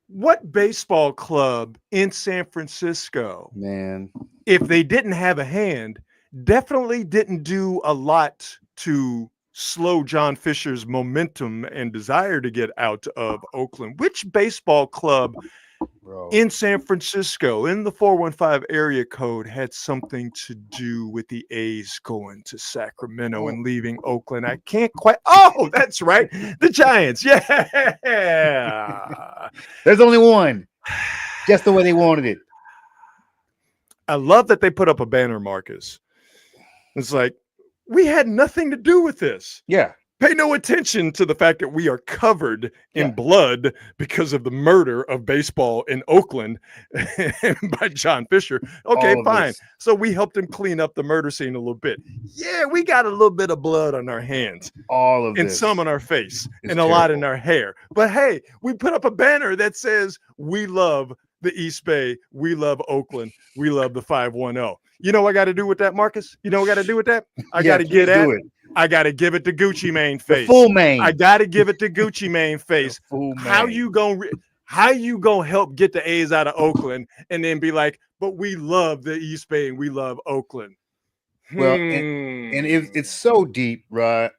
what baseball club in San Francisco, man, if they didn't have a hand, definitely didn't do a lot to slow John Fisher's momentum and desire to get out of Oakland? Which baseball club in San Francisco, in the 415 area code, had something to do with the A's going to Sacramento and leaving Oakland? I can't quite. Oh, that's right. The Giants. Yeah. There's only one. Just the way they wanted it. I love that they put up a banner, Marcus. It's like, we had nothing to do with this. Yeah. Pay no attention to the fact that we are covered in blood because of the murder of baseball in Oakland by John Fisher. Okay, fine. So we helped him clean up the murder scene a little bit. Yeah, we got a little bit of blood on our hands. And some on our face and a lot in our hair. But hey, we put up a banner that says, we love the East Bay. We love Oakland. We love the 510. You know what I got to do with that, Marcus? You know what I got to do with that? I got to get at it. I got to give it to Gucci Mane face. The full Mane. I got to give it to Gucci Mane face. How you gonna help get the A's out of Oakland and then be like, but we love the East Bay and we love Oakland? Well, and it's so deep, right?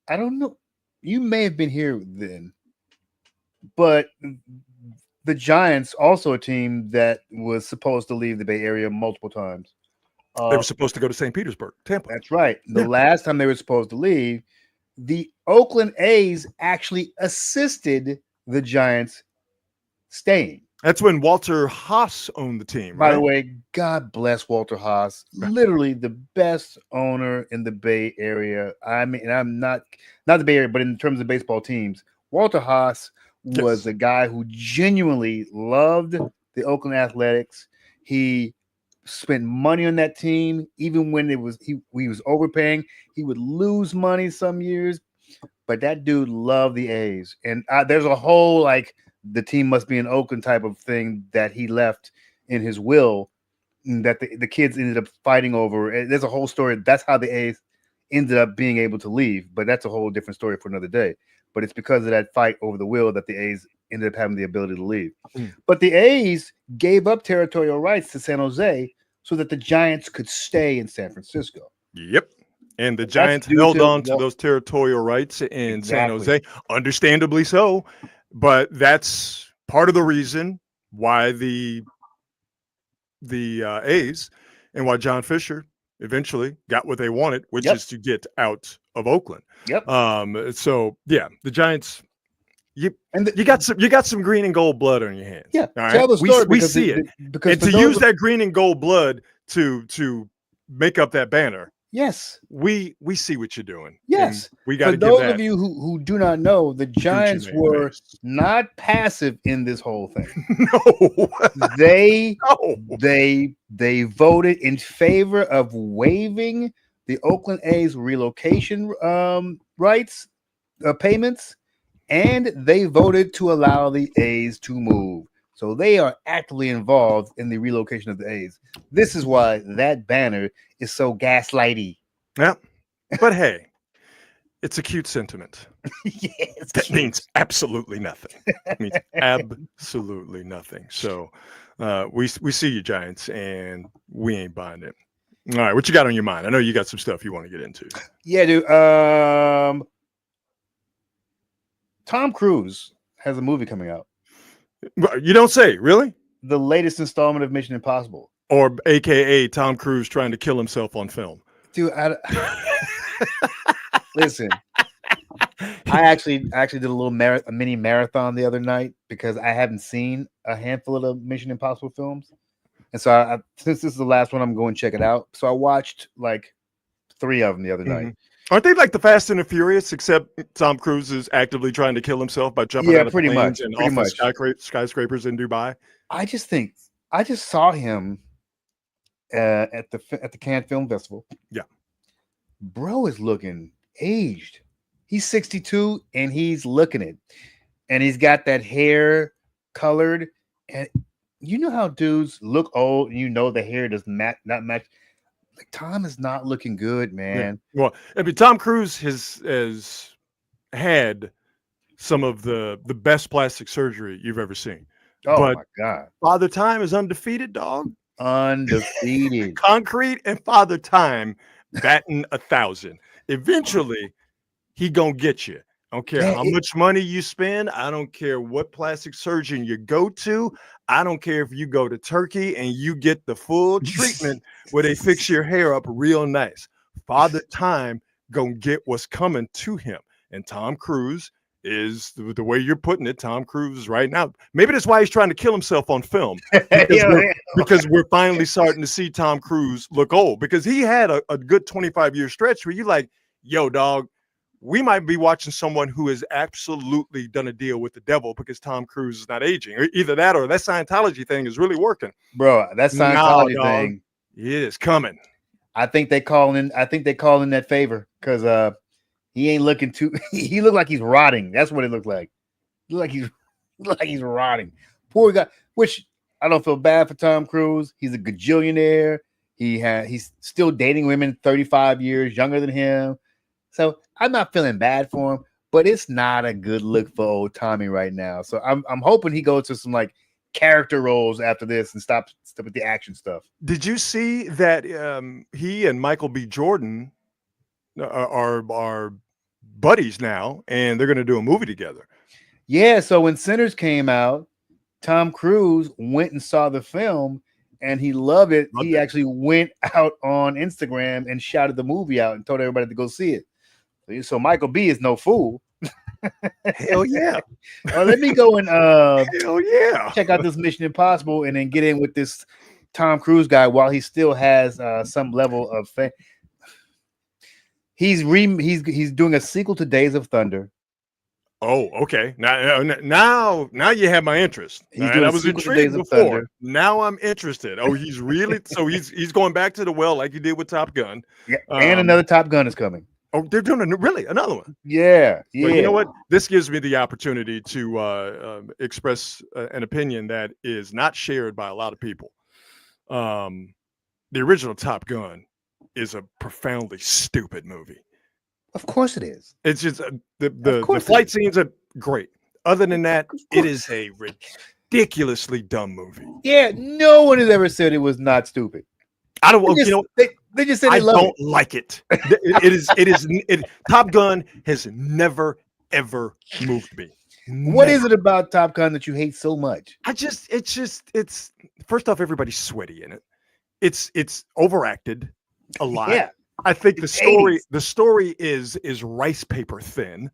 I don't know. You may have been here then, but the Giants, also a team that was supposed to leave the Bay Area multiple times. They were supposed to go to St. Petersburg, Tampa. That's right. The last time they were supposed to leave, the Oakland A's actually assisted the Giants staying. That's when Walter Haas owned the team, right? By the way, God bless Walter Haas. Literally the best owner in the Bay Area. I mean, and I'm not the Bay Area, but in terms of baseball teams, Walter Haas was a guy who genuinely loved the Oakland Athletics. He spent money on that team, even when he was overpaying. He would lose money some years, but that dude loved the A's. And there's a whole like the team must be in Oakland type of thing that he left in his will that the kids ended up fighting over. And there's a whole story. That's how the A's ended up being able to leave, but that's a whole different story for another day. But it's because of that fight over the will that the A's ended up having the ability to leave. But the A's gave up territorial rights to San Jose so that the Giants could stay in San Francisco. Yep. And the Giants held on to those territorial rights in San Jose, understandably so. But that's part of the reason why the A's and why John Fisher eventually got what they wanted, which is to get out of Oakland. So yeah, the Giants. You got some green and gold blood on your hands. Yeah, all right? Tell the story we see it. Because and to use that green and gold blood to make up that banner. Yes, we see what you're doing. Yes, we got to give that. For those of you who do not know, the Giants were not passive in this whole thing. No, they voted in favor of waiving the Oakland A's relocation rights payments, and they voted to allow the A's to move. So they are actively involved in the relocation of the A's. This is why that banner is so gaslighty. Yeah, but hey, it's a cute sentiment. Yes, that means absolutely nothing. It means absolutely nothing. So we see you, Giants, and we ain't buying it. All right, what you got on your mind? I know you got some stuff you want to get into. Yeah, dude. Tom Cruise has a movie coming out. You don't say, really? The latest installment of Mission Impossible. Or AKA Tom Cruise trying to kill himself on film. Dude, listen. I actually did a little mini marathon the other night because I haven't seen a handful of the Mission Impossible films. And so since this is the last one, I'm going to check it out. So I watched like 3 of them the other night. Aren't they like the Fast and the Furious, except Tom Cruise is actively trying to kill himself by jumping out of planes and off of skyscrapers in Dubai? I just saw him at the Cannes Film Festival. Yeah. Bro is looking aged. He's 62 and he's looking it. And he's got that hair colored. And you know how dudes look old and you know the hair does not match. Like Tom is not looking good, man. Yeah. Well, I mean, Tom Cruise has had some of the best plastic surgery you've ever seen. Oh but my God. Father Time is undefeated, dog. Undefeated. Concrete and Father Time batting 1,000. Eventually, he gonna get you. I don't care how much money you spend. I don't care what plastic surgeon you go to. I don't care if you go to Turkey and you get the full treatment where they fix your hair up real nice. Father Time gonna get what's coming to him. And Tom Cruise is the way you're putting it. Tom Cruise right now. Maybe that's why he's trying to kill himself on film. Because we're finally starting to see Tom Cruise look old. Because he had a good 25-year stretch where you're like, yo, dog, we might be watching someone who has absolutely done a deal with the devil because Tom Cruise is not aging. Or either that or that Scientology thing is really working. Bro, that Scientology thing. It is coming. I think they call in that favor because he ain't looking too he looked like he's rotting. That's what it looked like. Look like he's rotting. Poor guy, which I don't feel bad for Tom Cruise. He's a gajillionaire. He's still dating women 35 years younger than him. So I'm not feeling bad for him, but it's not a good look for old Tommy right now. So I'm hoping he goes to some like character roles after this and stop with the action stuff. Did you see that he and Michael B. Jordan are buddies now, and they're going to do a movie together? Yeah. So when Sinners came out, Tom Cruise went and saw the film, and he loved it. He actually went out on Instagram and shouted the movie out and told everybody to go see it. So Michael B is no fool. Hell yeah. Let me go and hell yeah, check out this Mission Impossible and then get in with this Tom Cruise guy while he still has some level of fame. He's doing a sequel to Days of Thunder. Oh, okay. Now you have my interest. I was intrigued before. Now I'm interested. Oh, he's really he's going back to the well like he did with Top Gun. Yeah, and another Top Gun is coming. Oh, they're doing really another one. Yeah, yeah. Well, you know what? This gives me the opportunity to express an opinion that is not shared by a lot of people. The original Top Gun is a profoundly stupid movie. Of course it is. It's just the flight scenes are great. Other than that, it is a ridiculously dumb movie. Yeah, no one has ever said it was not stupid. I don't. They just, You know, they just said I they love don't it. like it. It is. Top Gun has never ever moved me. What is it about Top Gun that you hate so much? It's first off, everybody's sweaty in it. It's overacted a lot. Yeah, I think It's the story is rice paper thin.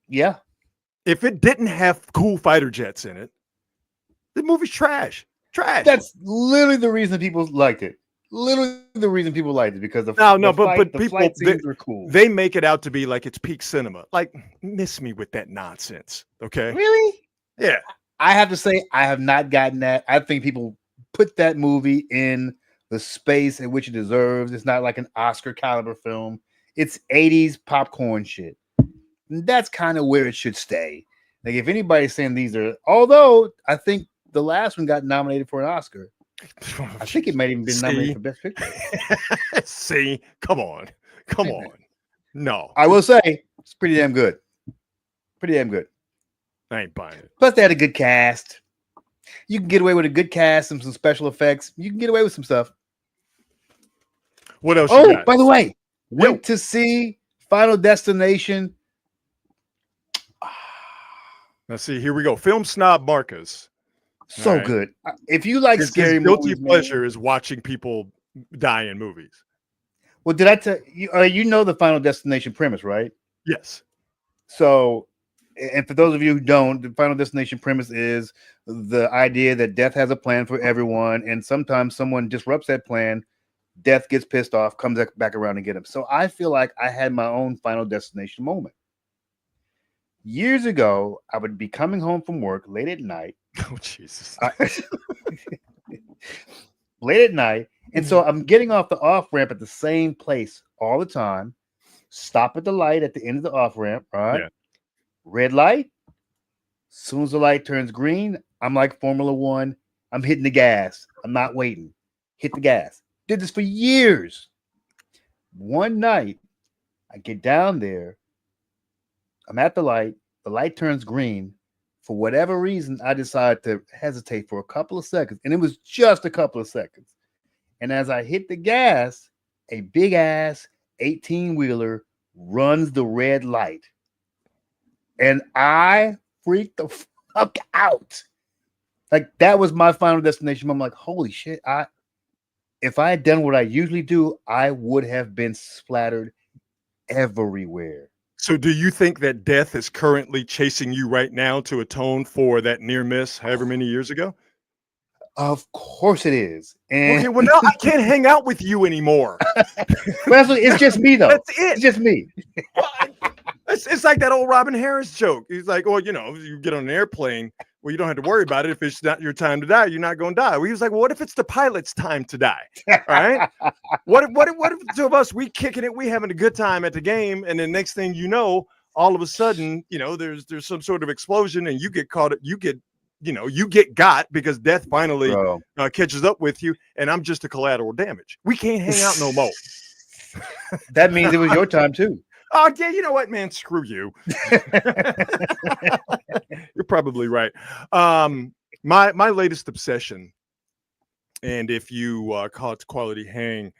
yeah. If it didn't have cool fighter jets in it, the movie's trash. Trash. That's literally the reason people liked it. Literally the reason people liked it because the but flight scenes were cool. They make it out to be like it's peak cinema. Like, miss me with that nonsense. Okay. Really? Yeah. I have to say, I have not gotten that. I think people put that movie in the space in which it deserves. It's not like an Oscar caliber film. It's 80s popcorn shit. And that's kind of where it should stay. Like, if anybody's saying these are, although I think the last one got nominated for an Oscar. I think it might even been nominated for Best Picture. See, come on. No, I will say it's pretty damn good. Pretty damn good. I ain't buying it. Plus, they had a good cast. You can get away with a good cast and some special effects. You can get away with some stuff. What else? You Oh, got? by the way, went to see Final Destination. Now, see, here we go. Film snob Marcus. So All right. good. If you like His scary guilty movies, pleasure is watching people die in movies. Well, did I tell you? You know the Final Destination premise, right? Yes. So, and for those of you who don't, the Final Destination premise is the idea that death has a plan for everyone, and sometimes someone disrupts that plan. Death gets pissed off, comes back around and get him. So I feel like I had my own Final Destination moment. Years ago, I would be coming home from work late at night. Oh, Jesus. Late at night. And so I'm getting off the off ramp at the same place all the time. Stop at the light at the end of the off ramp, right? Yeah. Red light. As soon as the light turns green, I'm like Formula One. I'm hitting the gas. I'm not waiting. Hit the gas. Did this for years. One night, I get down there. I'm at the light. The light turns green. For whatever reason, I decided to hesitate for a couple of seconds. And it was just a couple of seconds. And as I hit the gas, a big ass 18-wheeler runs the red light. And I freaked the fuck out. Like, that was my Final Destination. I'm like, holy shit. If I had done what I usually do, I would have been splattered everywhere. So do you think that death is currently chasing you right now to atone for that near miss however many years ago? Of course it is. And Okay, well, now I can't hang out with you anymore. it's just me, though. That's it. It's just me. It's like that old Robin Harris joke. He's like, well, you get on an airplane. Well, you don't have to worry about it. If it's not your time to die, you're not going to die. Well, he was like, well, what if it's the pilot's time to die? All right. What if the two of us, we kicking it, we having a good time at the game, and then next thing you know, all of a sudden, there's some sort of explosion, and you get caught. You get got because death finally catches up with you, and I'm just a collateral damage. We can't hang out no more. That means it was your time too. Oh, yeah, you know what, man? Screw you. You're probably right. My latest obsession, and if you caught Quality Hang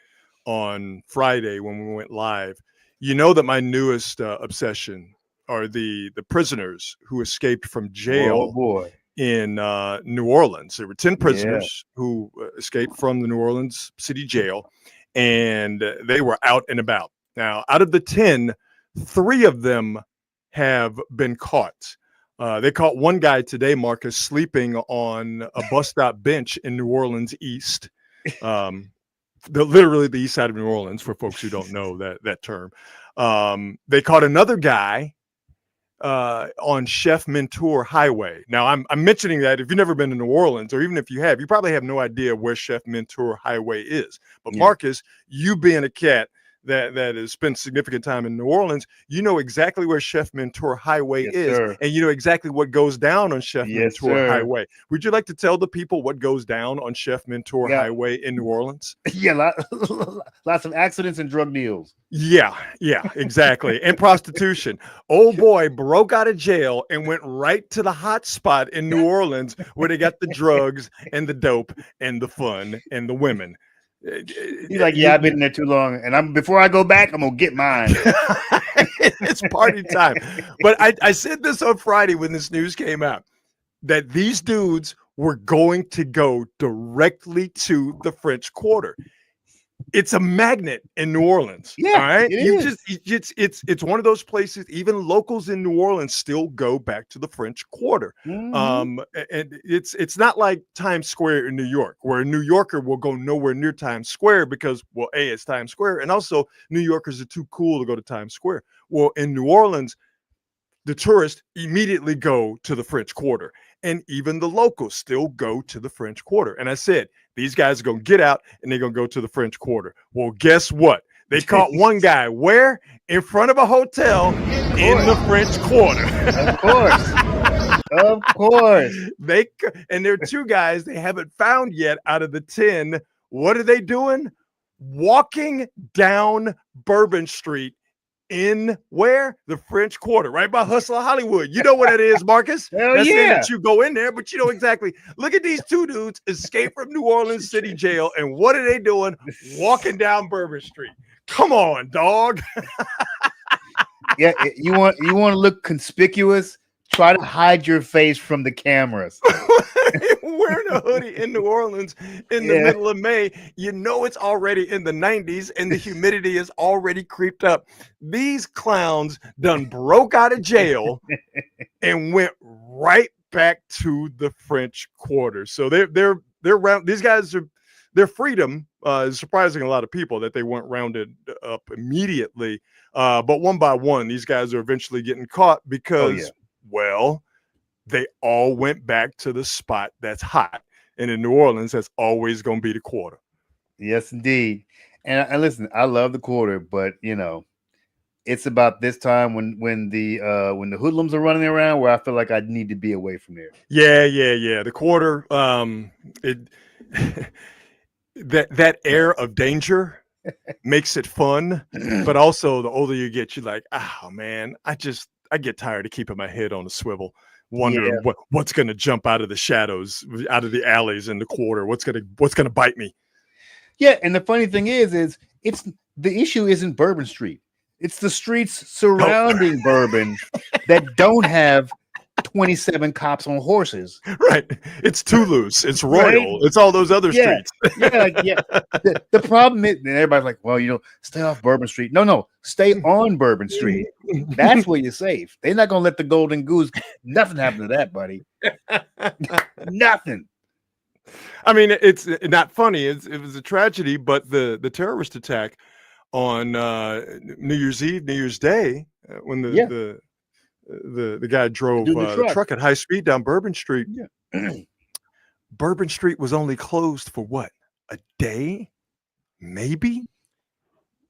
on Friday when we went live, you know that my newest obsession are the prisoners who escaped from jail in New Orleans. There were 10 prisoners who escaped from the New Orleans City Jail, and they were out and about. Now, out of the 10, 3 of them have been caught. They caught one guy today, Marcus, sleeping on a bus stop bench in New Orleans East. Literally the east side of New Orleans, for folks who don't know that term. They caught another guy on Chef Mentor Highway. Now, I'm mentioning that if you've never been to New Orleans, or even if you have, you probably have no idea where Chef Mentor Highway is. But Marcus, you being a cat that has spent significant time in New Orleans, you know exactly where Chef Mentor Highway Yes, is, sir. and you know exactly what goes down on Chef Yes, Mentor sir. Highway. Would you like to tell the people what goes down on Chef Mentor Yeah. Highway in New Orleans? Yeah, lots of accidents and drug deals. Yeah, exactly. And prostitution. Old boy broke out of jail and went right to the hot spot in New Orleans where they got the drugs and the dope and the fun and the women. He's like, yeah, I've been in there too long, and before I go back, I'm gonna get mine. It's party time. But I said this on Friday when this news came out, that these dudes were going to go directly to the French Quarter. It's a magnet in New Orleans. Yeah, all right. it is. It's one of those places. Even locals in New Orleans still go back to the French Quarter. Mhm. And it's not like Times Square in New York, where a New Yorker will go nowhere near Times Square because, well, A, it's Times Square, and also New Yorkers are too cool to go to Times Square. Well, in New Orleans, the tourists immediately go to the French Quarter, and even the locals still go to the French Quarter. And I said, these guys are going to get out and they're going to go to the French Quarter. Well, guess what? They caught one guy where? In front of a hotel in the French Quarter. Of course. Of course. And there are two guys they haven't found yet out of the 10. What are they doing? Walking down Bourbon Street in where? The French Quarter, right by Hustler Hollywood. You know what it is, Marcus? Hell That's saying yeah. that you go in there, but you know exactly. Look at these two dudes escape from New Orleans City Jail, and what are they doing? Walking down Bourbon Street. Come on, dog. Yeah, you want to look conspicuous? Try to hide your face from the cameras. Wearing a hoodie in New Orleans in the middle of May, you know it's already in the 90s and the humidity is already creeped up. These clowns done broke out of jail and went right back to the French Quarter. So they're round. These guys are their freedom is surprising a lot of people that they weren't rounded up immediately. But one by one, these guys are eventually getting caught because, well, they all went back to the spot that's hot. And in New Orleans, that's always going to be the Quarter. Yes, indeed. And listen, I love the Quarter, but you know, it's about this time when the hoodlums are running around where I feel like I need to be away from there. Yeah. The Quarter, that air of danger makes it fun, but also the older you get, you're like, oh man, I get tired of keeping my head on a swivel, wondering what's going to jump out of the shadows, out of the alleys in the Quarter. What's going to bite me? Yeah, and the funny thing is it's the issue isn't Bourbon Street. It's the streets surrounding Bourbon that don't have 27 cops on horses. Right. It's Toulouse. It's Royal. Right? It's all those other streets. The problem is, and everybody's like, well, you know, stay off Bourbon Street. No, stay on Bourbon Street. That's where you're safe. They're not going to let the Golden Goose. Nothing happen to that, buddy. Nothing. I mean, it's not funny. It was a tragedy, but the terrorist attack on New Year's Eve, New Year's Day, when the guy drove the truck at high speed down Bourbon Street. Yeah. Bourbon Street was only closed for what? A day? Maybe?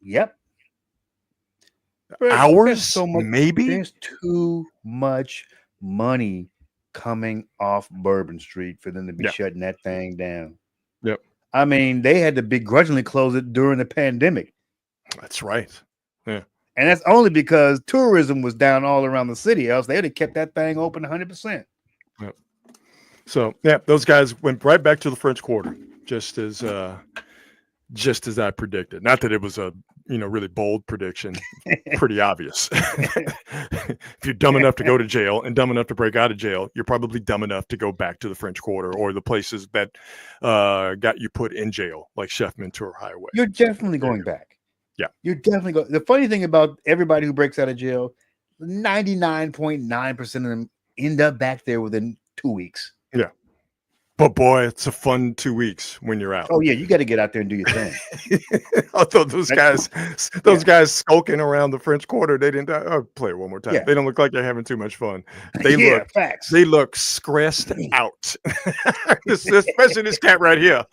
Yep. Hours? So much, maybe? There's too much money coming off Bourbon Street for them to be shutting that thing down. Yep. I mean, they had to begrudgingly close it during the pandemic. That's right. Yeah. And that's only because tourism was down all around the city. Else they would have kept that thing open 100%. Yep. So, those guys went right back to the French Quarter, just as I predicted. Not that it was a really bold prediction, pretty obvious. If you're dumb enough to go to jail and dumb enough to break out of jail, you're probably dumb enough to go back to the French Quarter or the places that got you put in jail, like Chef Mentor Highway. You're definitely going back. Yeah. You're definitely going. The funny thing about everybody who breaks out of jail, 99.9% of them end up back there within 2 weeks. Yeah. But boy, it's a fun 2 weeks when you're out. Oh yeah, you got to get out there and do your thing. Although those guys skulking around the French Quarter, they didn't. I'll play it one more time. Yeah. They don't look like they're having too much fun. They Yeah, facts. They look stressed out. Especially this cat right here.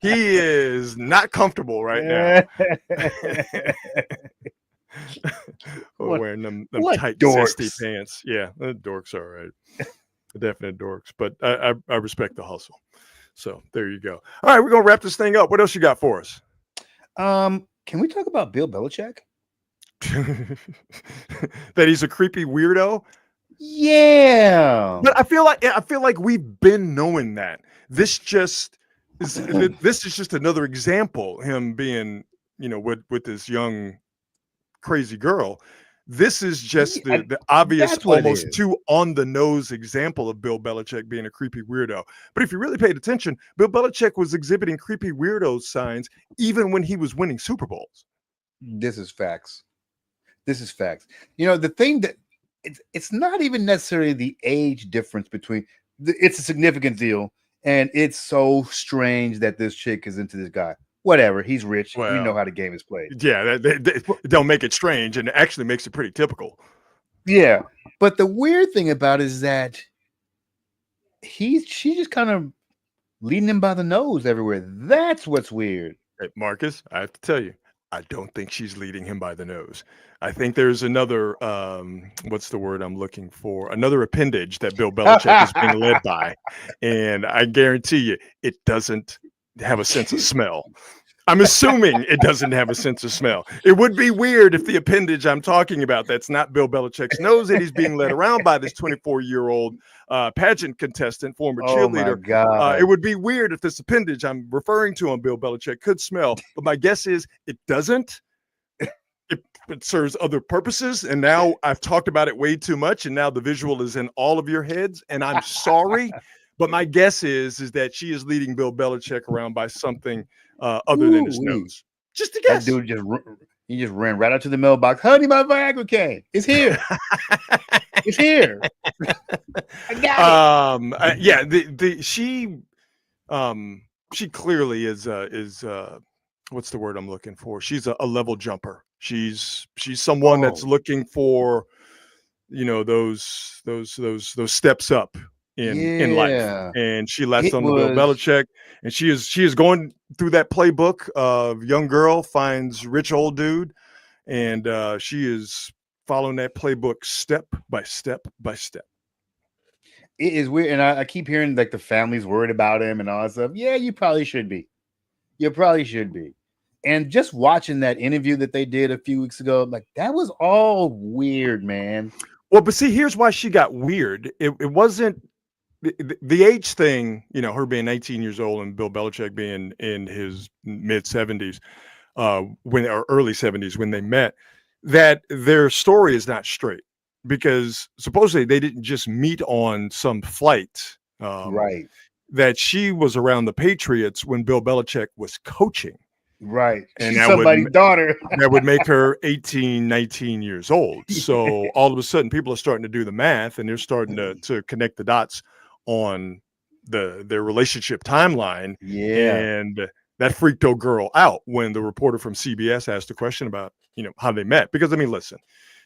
He is not comfortable right now. Wearing them tight, zesty pants. Yeah, the dorks are right. Definite dorks, but I respect the hustle. So there you go. All right, we're gonna wrap this thing up. What else you got for us? Can we talk about Bill Belichick? That he's a creepy weirdo. Yeah, But I feel like we've been knowing that. This is just another example. Him being, with this young crazy girl. This is just the obvious, almost too on the nose example of Bill Belichick being a creepy weirdo. But if you really paid attention, Bill Belichick was exhibiting creepy weirdo signs even when he was winning Super Bowls. This is facts. The thing that it's not even necessarily the age difference between. It's a significant deal, and it's so strange that this chick is into this guy. Whatever, he's rich. We know how the game is played. Yeah, they don't make it strange, and it actually makes it pretty typical. Yeah, but the weird thing about it is that she's just kind of leading him by the nose everywhere. That's what's weird. Hey, Marcus, I have to tell you, I don't think she's leading him by the nose. I think there's another, what's the word I'm looking for? Another appendage that Bill Belichick is being led by, and I guarantee you, it doesn't have a sense of smell. I'm assuming it doesn't have a sense of smell. It would be weird if the appendage I'm talking about that's not Bill Belichick's nose and he's being led around by this 24-year-old pageant contestant, former cheerleader. My God. It would be weird if this appendage I'm referring to on Bill Belichick could smell, but my guess is it doesn't. It serves other purposes, and now I've talked about it way too much, and now the visual is in all of your heads, and I'm sorry. But my guess is that she is leading Bill Belichick around by something other than his nose. Just a guess. That dude just ran right out to the mailbox. Honey, my Viagra came. It's here. It's here. I got it. She clearly is what's the word I'm looking for? She's a level jumper. She's someone that's looking for those steps up in life, and she lets on the Bill Belichick, and she is going through that playbook of young girl finds rich old dude, and she is following that playbook step by step by step. It is weird, and I keep hearing like the family's worried about him and all that stuff. Yeah, you probably should be. And just watching that interview that they did a few weeks ago, like that was all weird, man. Well, but see, here's why she got weird. It wasn't the age thing, her being 19 years old and Bill Belichick being in his mid 70s, or early 70s when they met, that their story is not straight because supposedly they didn't just meet on some flight. Right. That she was around the Patriots when Bill Belichick was coaching. Right. And she's somebody's daughter. That would make her 18, 19 years old. So all of a sudden people are starting to do the math and they're starting to connect the dots on their relationship timeline. Yeah. And that freaked old girl out when the reporter from CBS asked a question about, how they met. Because I mean, listen,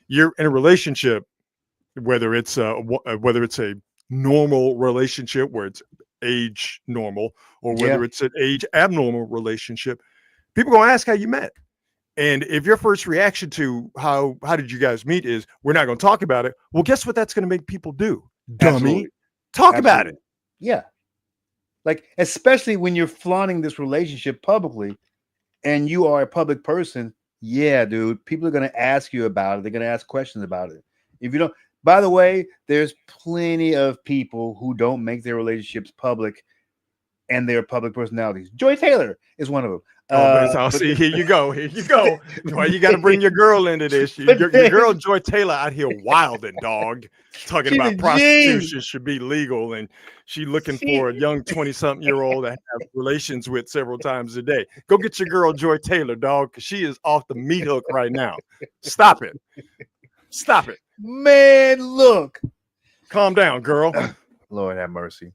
you're in a relationship, whether it's a normal relationship where it's age normal or whether it's an age abnormal relationship, people gonna ask how you met. And if your first reaction to how did you guys meet is we're not gonna talk about it, well, guess what that's gonna make people do? Dummy. Absolutely. Talk about it. Yeah. Like, especially when you're flaunting this relationship publicly and you are a public person. Yeah, dude, people are gonna ask you about it. They're gonna ask questions about it. If you don't, by the way, there's plenty of people who don't make their relationships public and they're public personalities. Joy Taylor is one of them. See, here you go. Why you got to bring your girl into this? Your girl Joy Taylor out here wilding, dog, talking about prostitution should be legal, and she looking for a young 20-something-year-old to have relations with several times a day. Go get your girl Joy Taylor, dog, because she is off the meat hook right now. Stop it, man. Look, calm down, girl. Lord have mercy.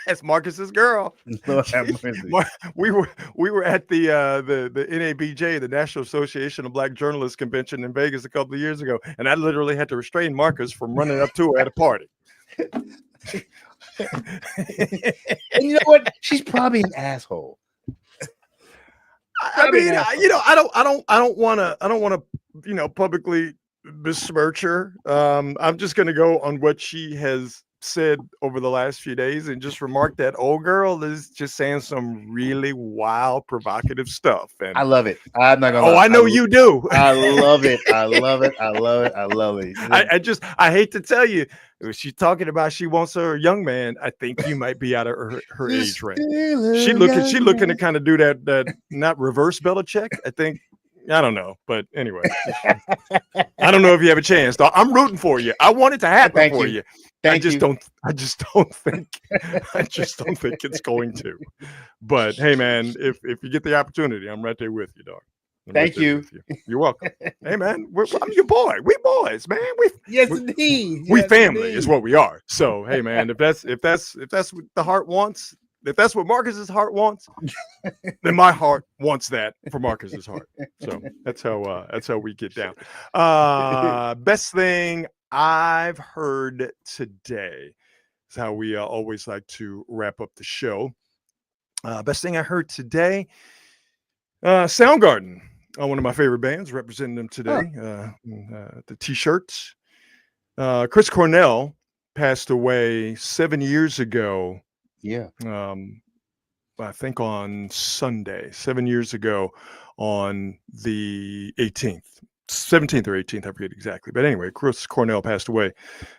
That's Marcus's girl. Lord have mercy. We were at the NABJ, the National Association of Black Journalists convention in Vegas a couple of years ago, and I literally had to restrain Marcus from running up to her at a party. And you know what? She's probably an asshole. I mean, I don't want to, publicly besmirch her. I'm just going to go on what she has said over the last few days and just remark that old girl is just saying some really wild, provocative stuff. And I love it. I'm not gonna. I know you do. I love it. I love it. I love it. I love it. I hate to tell you, if she's talking about she wants her young man, I think you might be out of her age range. She looking to kind of do that not reverse Belichick. I think. I don't know, but anyway, I don't know if you have a chance. I'm rooting for you. I want it to happen for you. I just don't think it's going to. But hey, man, if you get the opportunity, I'm right there with you, dog. Thank you. You're welcome. Hey, man, I'm your boy. We boys, man. Indeed. We family is what we are. So hey, man, if that's what the heart wants. If that's what Marcus's heart wants, then my heart wants that for Marcus's heart. So that's how we get down. Best thing I've heard today is how we always like to wrap up the show. Best thing I heard today, Soundgarden, one of my favorite bands, representing them today. The T-shirts. Chris Cornell passed away 7 years ago. Yeah. I think on Sunday, 7 years ago on the 18th, 17th or 18th, I forget exactly. But anyway, Chris Cornell passed away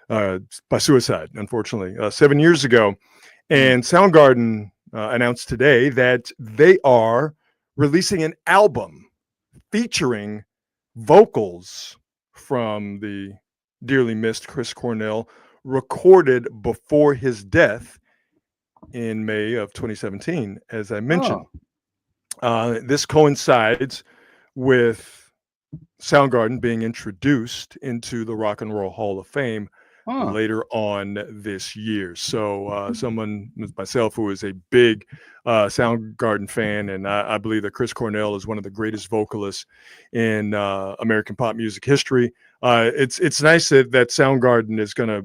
by suicide, unfortunately, 7 years ago. And Soundgarden announced today that they are releasing an album featuring vocals from the dearly missed Chris Cornell, recorded before his death in May of 2017, as I mentioned. This coincides with Soundgarden being introduced into the Rock and Roll Hall of Fame later on this year. So someone, myself, who is a big Soundgarden fan, and I believe that Chris Cornell is one of the greatest vocalists in American pop music history. It's nice that Soundgarden is going to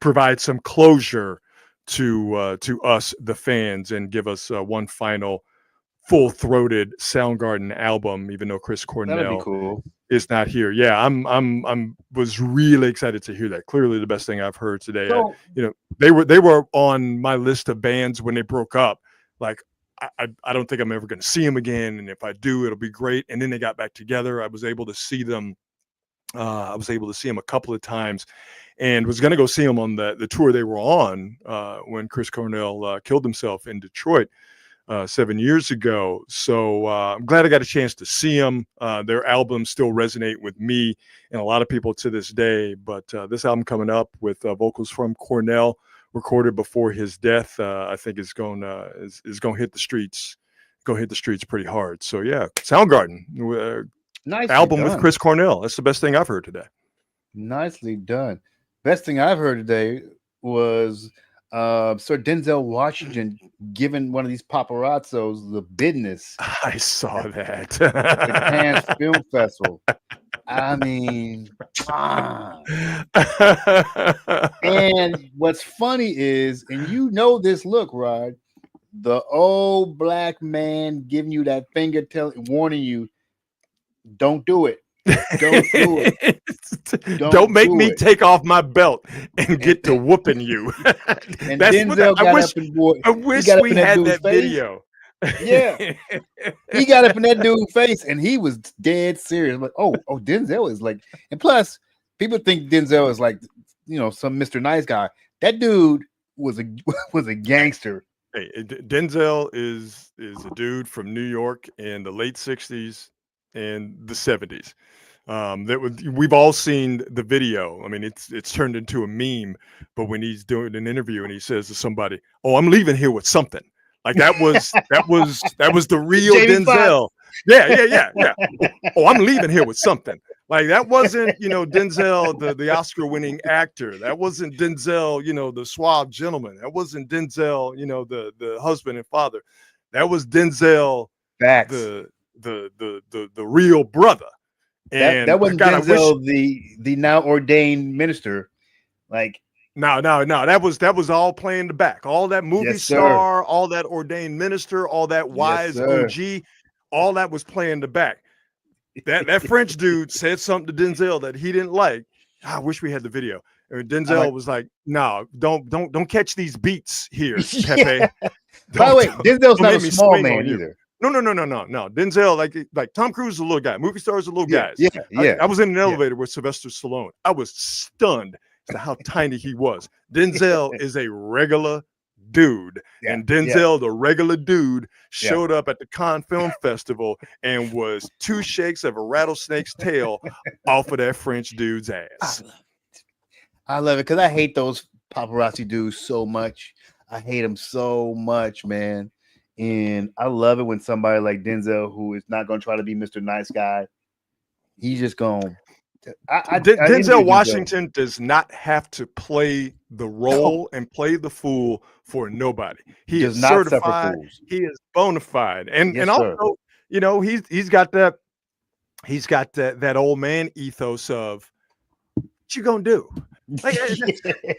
provide some closure to us, the fans, and give us one final full-throated Soundgarden album, even though Chris Cornell is not here. Yeah, I'm was really excited to hear that. Clearly the best thing I've heard today. So, they were on my list of bands when they broke up. Like, I don't think I'm ever going to see them again, and if I do, it'll be great. And then they got back together. I was able to see them. I was able to see them a couple of times, and was going to go see them on the tour they were on when Chris Cornell killed himself in Detroit 7 years ago. So I'm glad I got a chance to see them. Their albums still resonate with me and a lot of people to this day. But this album coming up with vocals from Cornell, recorded before his death, I think is going to hit the streets. Going to hit the streets pretty hard. So yeah, Soundgarden. Nice album with Chris Cornell. That's the best thing I've heard today. Nicely done. Best thing I've heard today was Sir Denzel Washington giving one of these paparazzos the business. I saw that. At the Cannes Film Festival. I mean, and what's funny is, and you know this look, Rod, the old black man giving you that finger, warning you, don't do it. Don't do it. Don't make me take off my belt and get to whooping you. And Denzel I wish we had that video. Yeah, he got up in that dude's face, and he was dead serious. I'm like, oh, Denzel is like, and plus, people think Denzel is like, some Mr. Nice Guy. That dude was a gangster. Hey, Denzel is a dude from New York in the late '60s and the '70s. We've all seen the video. I mean, it's turned into a meme. But when he's doing an interview and he says to somebody, "Oh, I'm leaving here with something," like that was the real Denzel. Yeah. Oh, I'm leaving here with something. Like that wasn't, Denzel, the Oscar-winning actor. That wasn't Denzel, the suave gentleman. That wasn't Denzel, the husband and father. That was Denzel, Facts. the real brother. And that wasn't Denzel, the now ordained minister. Like no, that was all playing the back. All that movie star, all that ordained minister, all that wise OG, all that was playing the back. That French dude said something to Denzel that he didn't like. I wish we had the video. And Denzel was like, "No, don't catch these beats here, Pepe." By the way, Denzel's not a small man either. No. Denzel, like Tom Cruise is a little guy. Movie stars are little guys. Yeah. I was in an elevator with Sylvester Stallone. I was stunned as to how tiny he was. Denzel is a regular dude. And Denzel, the regular dude, showed up at the Cannes Film Festival and was 2 shakes of a rattlesnake's tail off of that French dude's ass. I love it because I hate those paparazzi dudes so much. I hate them so much, man. And I love it when somebody like Denzel, who is not going to try to be Mr. Nice Guy, he's just going. Denzel Washington does not have to play the role and play the fool for nobody. He is certified. He is bona fide, and also, he's got that old man ethos of what you gonna do. And the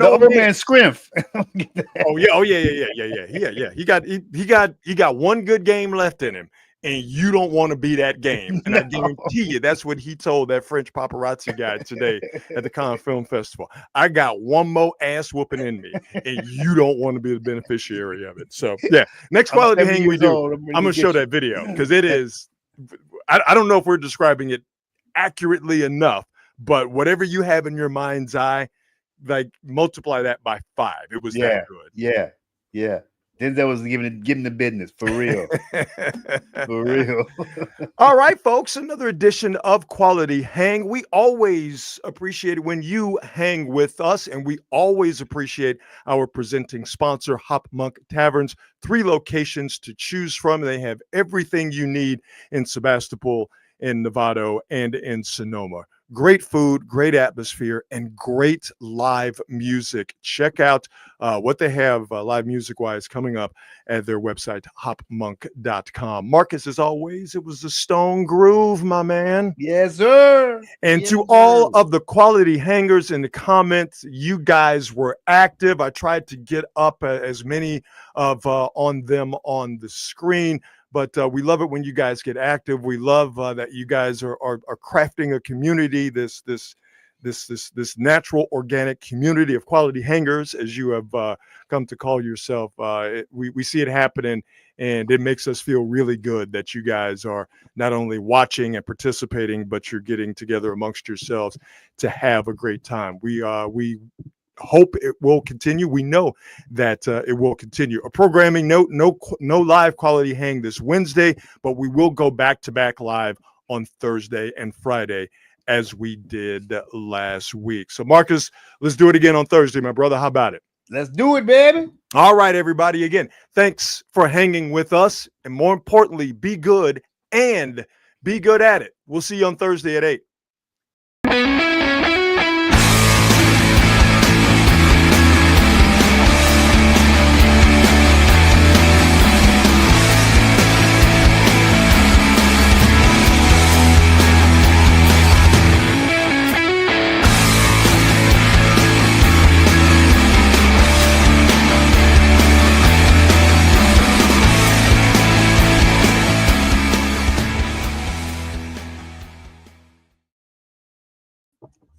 old man Scrimph. He got one good game left in him, and you don't want to be that game. And I guarantee you, that's what he told that French paparazzi guy today at the Cannes Film Festival. I got one more ass whooping in me, and you don't want to be the beneficiary of it. So yeah, next quality hang we do, I'm gonna show that video because it is. I don't know if we're describing it accurately enough, but whatever you have in your mind's eye, like multiply that by 5. It was that good. Yeah. Denzel was giving the business for real. For real. All right, folks, another edition of Quality Hang. We always appreciate it when you hang with us, and we always appreciate our presenting sponsor, Hop Monk Taverns. 3 locations to choose from. They have everything you need in Sebastopol, in Novato, and in Sonoma. Great food, great atmosphere, and great live music. Check out what they have live music-wise coming up at their website, hopmonk.com. Marcus, as always, it was a stone groove, my man. Yes, sir. And to all of the quality hangers in the comments, you guys were active. I tried to get up as many of on them on the screen. But we love it when you guys get active. We love that you guys are crafting a community, this natural, organic community of quality hangers, as you have come to call yourself. We see it happening, and it makes us feel really good that you guys are not only watching and participating, but you're getting together amongst yourselves to have a great time. We hope it will continue. We know that it will continue. A programming note: no live quality hang this Wednesday, but we will go back-to-back live on Thursday and Friday as we did last week. So Marcus, let's do it again on Thursday, my brother. How about it? Let's do it, baby. All right, everybody. Again, thanks for hanging with us, and more importantly, be good and be good at it. We'll see you on Thursday at 8.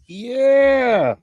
Yeah.